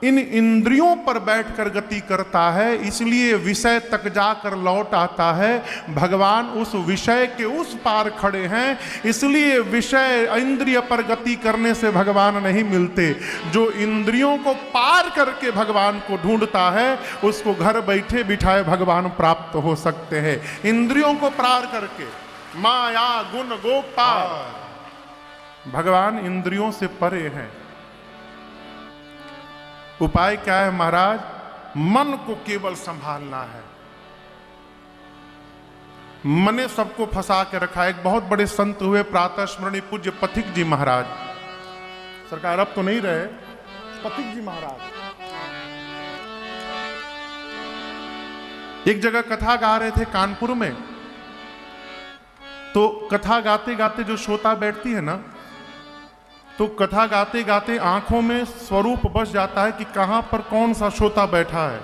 इन इंद्रियों पर बैठकर गति करता है, इसलिए विषय तक जाकर लौट आता है। भगवान उस विषय के उस पार खड़े हैं, इसलिए विषय इंद्रिय पर गति करने से भगवान नहीं मिलते। जो इंद्रियों को पार करके भगवान को ढूंढता है, उसको घर बैठे बिठाए भगवान प्राप्त हो सकते हैं। इंद्रियों को पार करके, माया गुण गोपाल, भगवान इंद्रियों से परे हैं। उपाय क्या है महाराज? मन को केवल संभालना है। मने सबको फंसा के रखा। एक बहुत बड़े संत हुए, प्रातः स्मरणीय पूज्य पथिक जी महाराज, सरकार अब तो नहीं रहे, पथिक जी महाराज एक जगह कथा गा रहे थे कानपुर में। तो कथा गाते गाते जो श्रोता बैठती है ना, तो कथा गाते गाते आंखों में स्वरूप बस जाता है कि कहां पर कौन सा श्रोता बैठा है।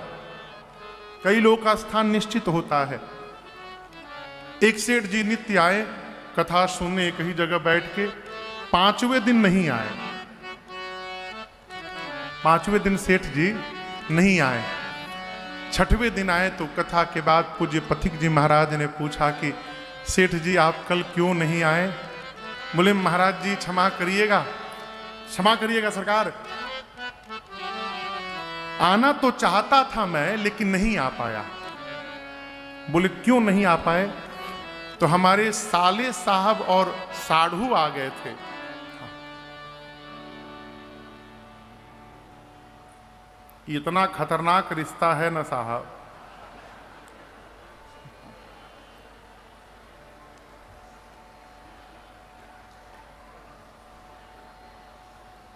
कई लोगों का स्थान निश्चित होता है। एक सेठ जी नित्य आए कथा सुनने, एक ही जगह बैठ के। 5वें दिन नहीं आए, 5वें दिन सेठ जी नहीं आए। 6वें दिन आए तो कथा के बाद पूज्य पथिक जी महाराज ने पूछा कि सेठ जी आप कल क्यों नहीं आए? बोले महाराज जी क्षमा करिएगा, क्षमा करिएगा सरकार, आना तो चाहता था मैं लेकिन नहीं आ पाया। बोले क्यों नहीं आ पाए? तो हमारे साले साहब और साढ़ू आ गए थे। इतना खतरनाक रिश्ता है ना साहब।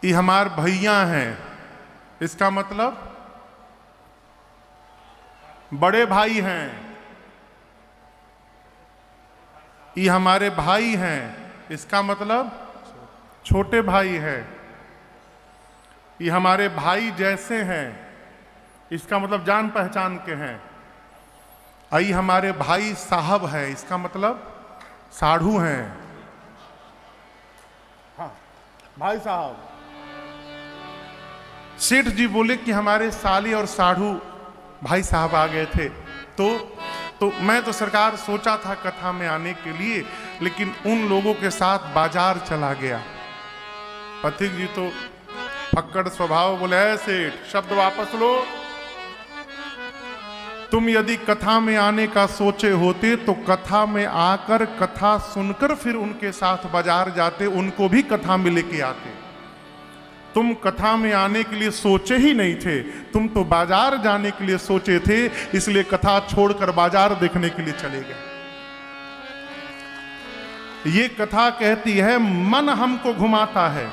ये हमारे भैया हैं, इसका मतलब बड़े भाई हैं। ये हमारे भाई हैं, इसका मतलब छोटे भाई हैं। ये हमारे भाई जैसे हैं, इसका मतलब जान पहचान के हैं। ये हमारे भाई साहब है, इसका मतलब साढ़ू हैं। हाँ, भाई साहब। सेठ जी बोले कि हमारे साली और साढ़ू भाई साहब आ गए थे। तो तो मैं तो सरकार सोचा था कथा में आने के लिए, लेकिन उन लोगों के साथ बाजार चला गया। पथिक जी तो फक्कड़ स्वभाव, बोले ऐसे शब्द वापस लो, तुम यदि कथा में आने का सोचे होते तो कथा में आकर कथा सुनकर फिर उनके साथ बाजार जाते, उनको भी कथा में लेके आते। तुम कथा में आने के लिए सोचे ही नहीं थे, तुम तो बाजार जाने के लिए सोचे थे, इसलिए कथा छोड़कर बाजार देखने के लिए चले गए। ये कथा कहती है मन हमको घुमाता है,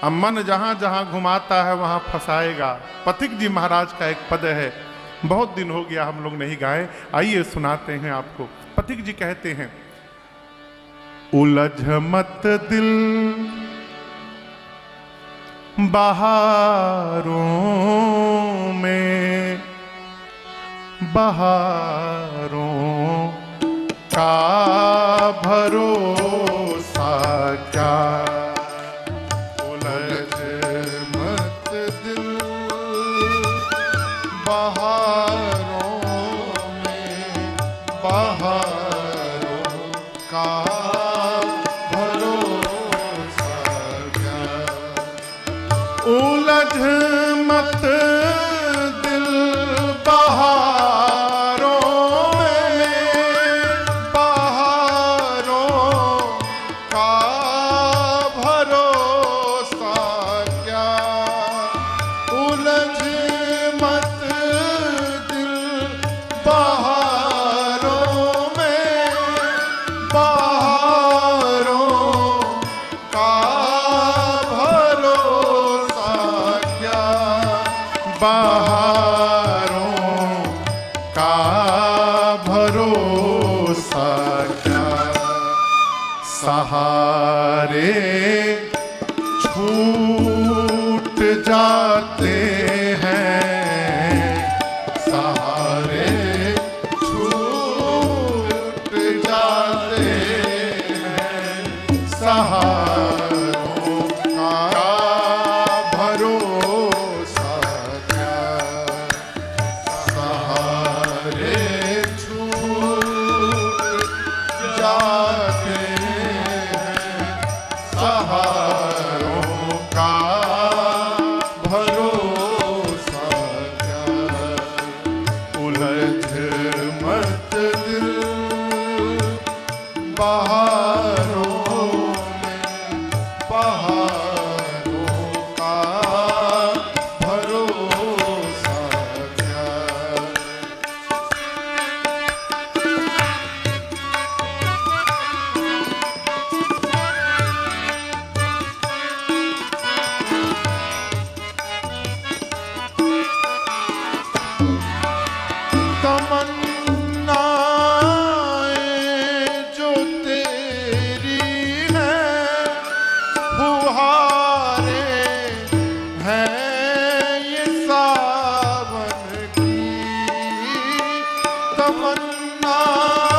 अब मन जहां जहां घुमाता है वहां फंसाएगा। पथिक जी महाराज का एक पद है, बहुत दिन हो गया हम लोग नहीं गाए, आइए सुनाते हैं आपको। पथिक जी कहते हैं, उलझ मत दिल बहारों में, बहारों का भरोसा क्या, उलझ मत दिल बहारों में, बहारों का भरोसा क्या, उलझ मत दिल बहारों में, बहारों का भरोसा क्या, उलझ मत दिल बहारों में, बहारों का भरोसा क्या, बहारों का भरोसा क्या, सहारे छूट जाते हैं, सहारे छूट जाते हैं, सहारों का भरोसा क्या, सहारे छूट जाते हैं, सहारों का भरोसा क्या, उलझ मत दिल बहारों में, बहारों का भरोसा क्या। तमन्नाएं जो तेरी हैं, फुहारे हैं ये सावन की, तमन्नाएं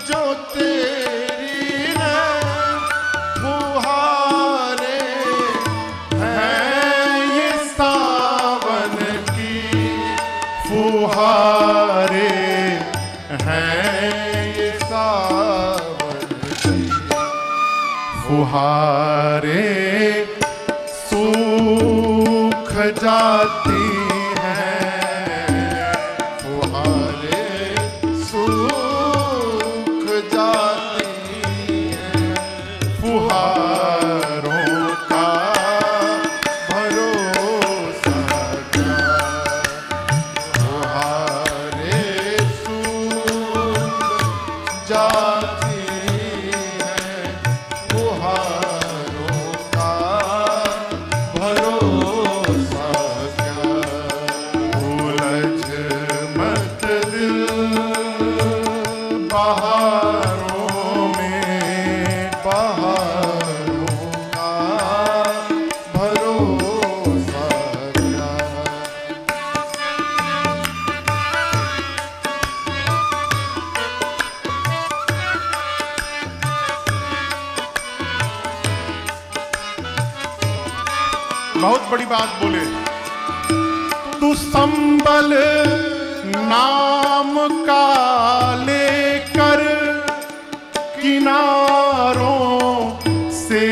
जो तेरी हैं, फुहारे हैं ये सावन की, फुहारे हैं ये सावन की, फुहारे सूख जाती हैं, फुहारे सूख जाती हैं, फुहारों का भरोसा क्या, फुहारे सूख जाती हैं, फुहारों का भरोसा क्या, उलझ मत दिल बहारों में, बहारों का भरोसा क्या। बहुत बड़ी बात बोले, तू संभल नाम का लेकर किनारों से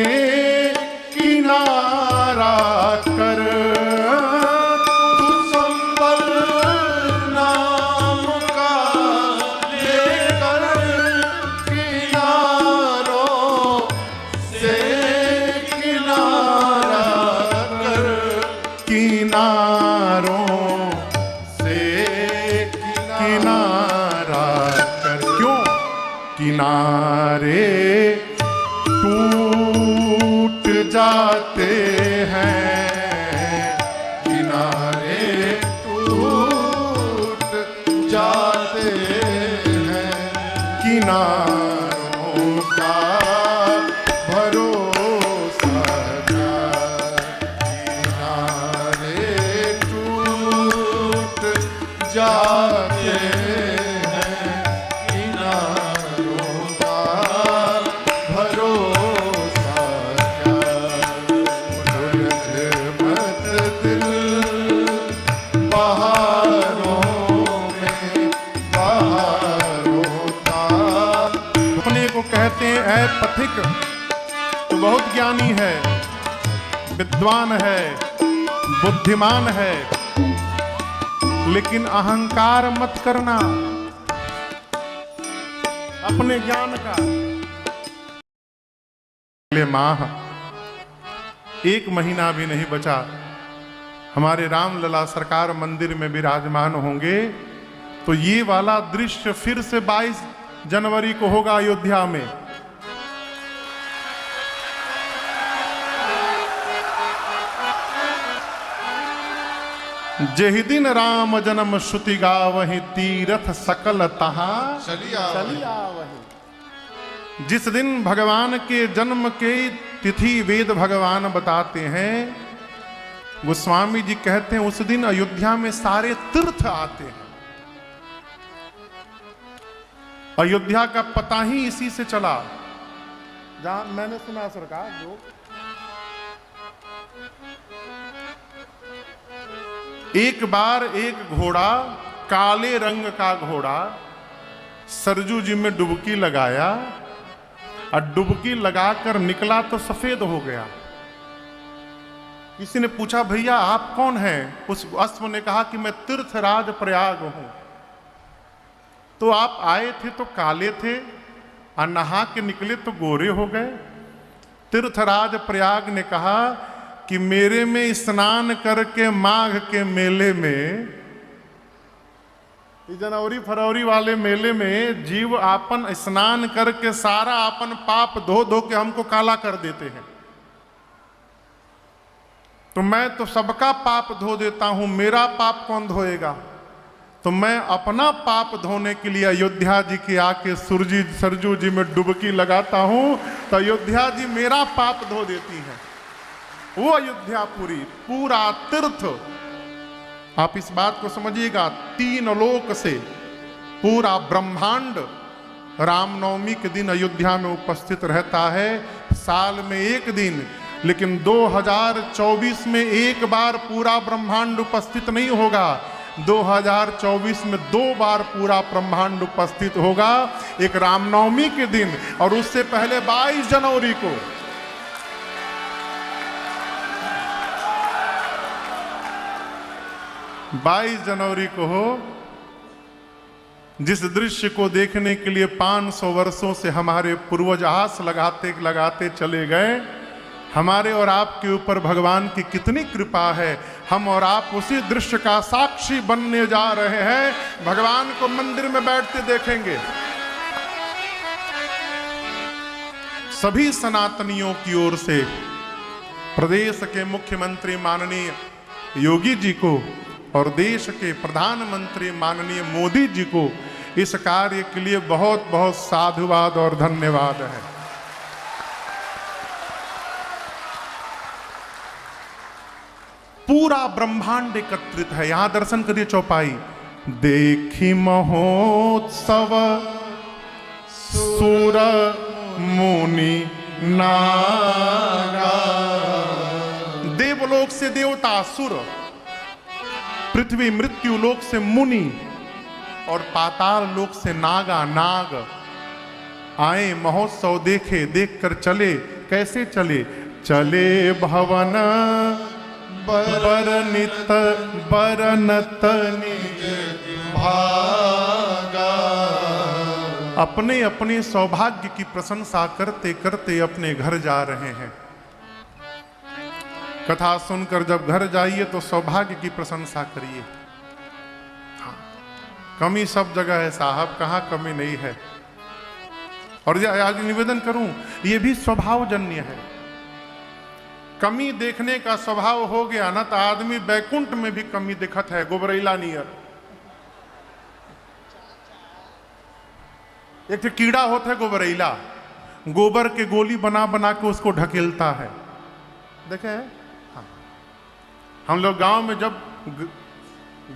किनारा कर, तू संबल नाम का लेकर किनारों से किनारा कर, किनारों से किनारा कर। क्यों? किनारे टूट जाते हैं, किनारे टूट जाते हैं, किनारों का भरोसा क्या, किनारे टूट जाते हैं, किनारों का भरोसा क्या, उलझ मत दिल बहारों में, बहारों का। अपने को कहते हैं ऐ पथिक, तो बहुत ज्ञानी है, विद्वान है, बुद्धिमान है, लेकिन अहंकार मत करना अपने ज्ञान का। अगले माह 1 महीना भी नहीं बचा, हमारे रामलला सरकार मंदिर में विराजमान होंगे। तो ये वाला दृश्य फिर से 22 जनवरी को होगा अयोध्या में। जेहि दिन राम जन्म श्रुति गावहि, तीरथ सकल तहा चलिया आवहि। जिस दिन भगवान के जन्म के तिथि वेद भगवान बताते हैं, गोस्वामी जी कहते हैं उस दिन अयोध्या में सारे तीर्थ आते हैं। अयोध्या का पता ही इसी से चला, जहां मैंने सुना सरकार जो एक बार एक घोड़ा, काले रंग का घोड़ा, सरजू जी में डुबकी लगाया और डुबकी लगाकर निकला तो सफेद हो गया। किसी ने पूछा भैया आप कौन हैं? उस अश्व ने कहा कि मैं तीर्थराज प्रयाग हूं। तो आप आए थे तो काले थे और नहा के निकले तो गोरे हो गए। तीर्थराज प्रयाग ने कहा कि मेरे में स्नान करके माघ के मेले में, जनवरी फरवरी वाले मेले में जीव आपन स्नान करके सारा अपन पाप धो धो के हमको काला कर देते हैं। तो मैं तो सबका पाप धो देता हूं, मेरा पाप कौन धोएगा? तो मैं अपना पाप धोने के लिए अयोध्या जी के आके सरजू जी में डुबकी लगाता हूं, तो अयोध्या जी मेरा पाप धो देती है। वो अयोध्या पूरा तीर्थ। आप इस बात को समझिएगा, 3 लोक से पूरा ब्रह्मांड रामनवमी के दिन अयोध्या में उपस्थित रहता है, साल में 1 दिन। लेकिन 2024 में एक बार पूरा ब्रह्मांड उपस्थित नहीं होगा, 2024 में 2 बार पूरा ब्रह्मांड उपस्थित होगा, एक रामनवमी के दिन और उससे पहले 22 जनवरी को। बाईस जनवरी को हो, जिस दृश्य को देखने के लिए 500 वर्षों से हमारे पूर्वज आस लगाते लगाते चले गए, हमारे और आपके ऊपर भगवान की कितनी कृपा है। हम और आप उसी दृश्य का साक्षी बनने जा रहे हैं। भगवान को मंदिर में बैठते देखेंगे। सभी सनातनियों की ओर से प्रदेश के मुख्यमंत्री माननीय योगी जी को और देश के प्रधानमंत्री माननीय मोदी जी को इस कार्य के लिए बहुत बहुत साधुवाद और धन्यवाद है। पूरा ब्रह्मांड एकत्रित है। यहां दर्शन करिए चौपाई। देखी महोत्सव सुर मुनि नागा, देवलोक से देवता सुर, पृथ्वी मृत्यु लोक से मुनि, और पाताल लोक से नागा नाग आए महोत्सव देखे, देख कर चले। कैसे चले? चले भवन बरनित बरनत निज भागा। अपने अपने सौभाग्य की प्रशंसा करते करते अपने घर जा रहे हैं। कथा सुनकर जब घर जाइए तो सौभाग्य की प्रशंसा करिए। हाँ, कमी सब जगह है साहब, कहाँ कमी नहीं है। और आज निवेदन करूं, ये भी स्वभावजन्य है। कमी देखने का स्वभाव हो गया ना तो आदमी बैकुंठ में भी कमी दिखत है, गोबरैला नियर। एक तो कीड़ा होता है गोबरैला, गोबर के गोली बना बना के उसको ढकेलता है, देखे है? हाँ। हम लोग गांव में जब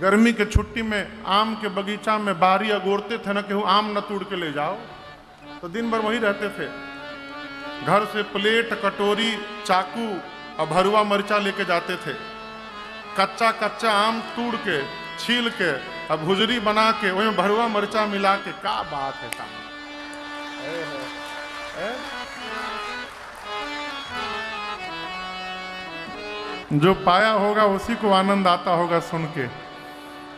गर्मी के छुट्टी में आम के बगीचा में बारी अगोरते थे ना कि आम न तोड़ के ले जाओ, तो दिन भर वहीं रहते थे। घर से प्लेट, कटोरी, चाकू और भरुआ मरचा लेके जाते थे। कच्चा कच्चा आम तोड़ के, छील के और भुजरी बना के वही भरुआ मरचा मिला के, क्या बात है साहब। जो पाया होगा उसी को आनंद आता होगा सुन के।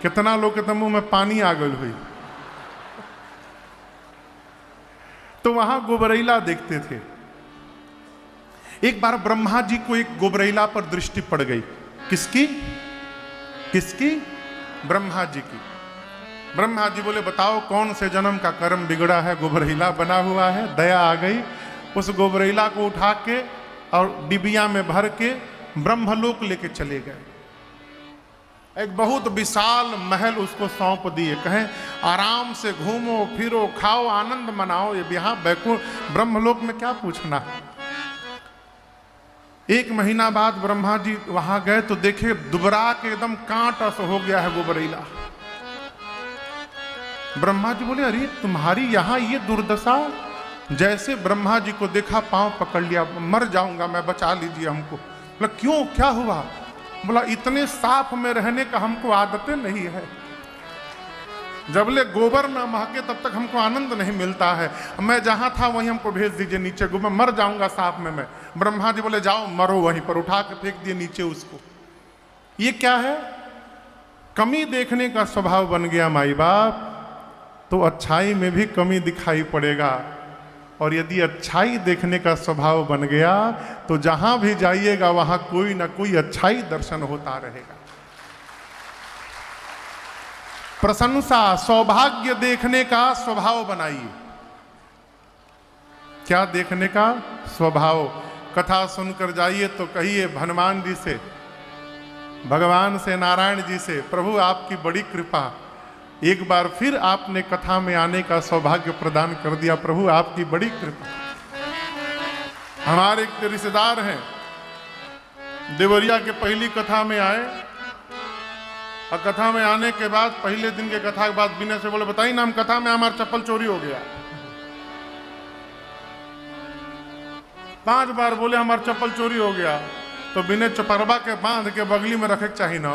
कितना लोग के मुंह में पानी आ गई हुई। तो वहां गोबरैला देखते थे। एक बार ब्रह्मा जी को एक गोबरैला पर दृष्टि पड़ गई। किसकी? किसकी? ब्रह्मा जी की। ब्रह्मा जी बोले बताओ कौन से जन्म का कर्म बिगड़ा है, गोबरैला बना हुआ है। दया आ गई, उस गोबरैला को उठा के और डिबिया में भर के ब्रह्मलोक लेके चले गए। एक बहुत विशाल महल उसको सौंप दिए, कहें आराम से घूमो फिरो खाओ आनंद मनाओ, ये यहाँ बैकुंठ ब्रह्मलोक में क्या पूछना। एक महीना बाद ब्रह्मा जी वहां गए तो देखे दुबरा के एकदम कांटा सा हो गया है गोबरैला। ब्रह्मा जी बोले अरे तुम्हारी यहाँ ये दुर्दशा। जैसे ब्रह्मा जी को देखा पांव पकड़ लिया, मर जाऊंगा मैं, बचा लीजिए हमको। बोला क्यों, क्या हुआ? बोला इतने साफ में रहने का हमको आदतें नहीं है, जबले गोबर ना महके तब तक हमको आनंद नहीं मिलता है। मैं जहां था वहीं हमको भेज दीजिए नीचे, मैं मर जाऊंगा साफ में मैं। ब्रह्मा जी बोले जाओ मरो वहीं पर, उठा के फेंक दिए नीचे उसको। ये क्या है? कमी देखने का स्वभाव बन गया माई बाप, तो अच्छाई में भी कमी दिखाई पड़ेगा। और यदि अच्छाई देखने का स्वभाव बन गया तो जहां भी जाइएगा वहां कोई ना कोई अच्छाई दर्शन होता रहेगा। प्रशंसा, सौभाग्य देखने का स्वभाव बनाइए। क्या देखने का स्वभाव? कथा सुनकर जाइए तो कहिए हनुमान जी से, भगवान से, नारायण जी से, प्रभु आपकी बड़ी कृपा, एक बार फिर आपने कथा में आने का सौभाग्य प्रदान कर दिया, प्रभु आपकी बड़ी कृपा। हमारे एक रिश्तेदार हैं, देवरिया के पहली कथा में आए और कथा में आने के बाद पहले दिन के कथा के बाद विनय से बोले बताइए ना, हम कथा में हमारा चप्पल चोरी हो गया। 5 बार बोले हमारा चप्पल चोरी हो गया। तो विनय चपरबा के बांध के बगली में रखे चाहिए ना,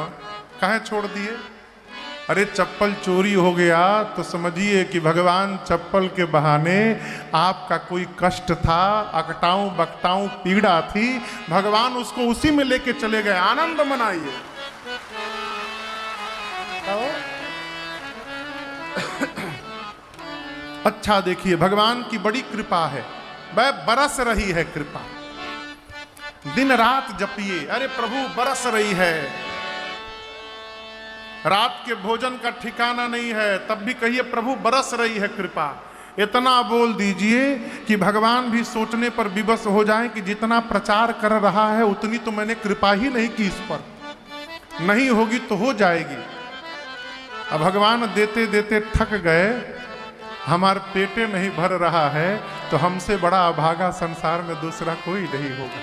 कहे छोड़ दिए। अरे चप्पल चोरी हो गया तो समझिए कि भगवान चप्पल के बहाने आपका कोई कष्ट था, अकटाऊं बकटाऊं पीड़ा थी, भगवान उसको उसी में लेके चले गए। आनंद मनाइए। अच्छा देखिए भगवान की बड़ी कृपा है, वह बरस रही है कृपा। दिन रात जपिए, अरे प्रभु बरस रही है। रात के भोजन का ठिकाना नहीं है, तब भी कहिए प्रभु बरस रही है कृपा। इतना बोल दीजिए कि भगवान भी सोचने पर विवश हो जाएं कि जितना प्रचार कर रहा है उतनी तो मैंने कृपा ही नहीं की इस पर, नहीं होगी तो हो जाएगी। अब भगवान देते देते थक गए, हमारे पेटे नहीं भर रहा है, तो हमसे बड़ा अभागा संसार में दूसरा कोई नहीं होगा।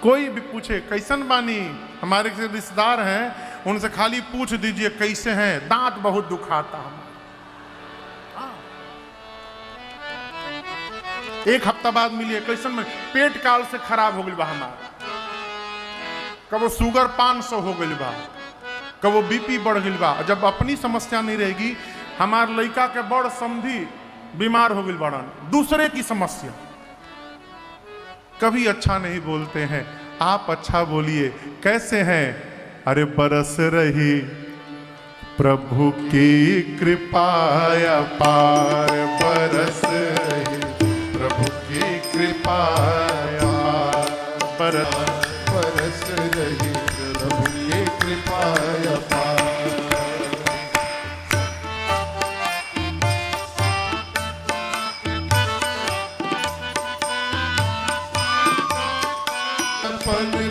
कोई भी पूछे कैसन बानी, हमारे किसी रिश्तेदार हैं, उनसे खाली पूछ दीजिए कैसे हैं, दांत बहुत दुखाता हमारा। एक हफ्ता बाद मिलिए कैसन में, पेट काल से खराब हो गई बा हमारा, कबो शुगर 500 हो गई बा, कब वो बीपी बढ़ गई बा, जब अपनी समस्या नहीं रहेगी, हमार लड़का के बड़ समझी बीमार हो गई बड़न, दूसरे की समस्या। कभी अच्छा नहीं बोलते हैं, आप अच्छा बोलिए, कैसे हैं? अरे बरस रही प्रभु की कृपा अपार, बरस रही प्रभु की कृपा बरस बरस रही प्रभु की कृपा अपार। अपन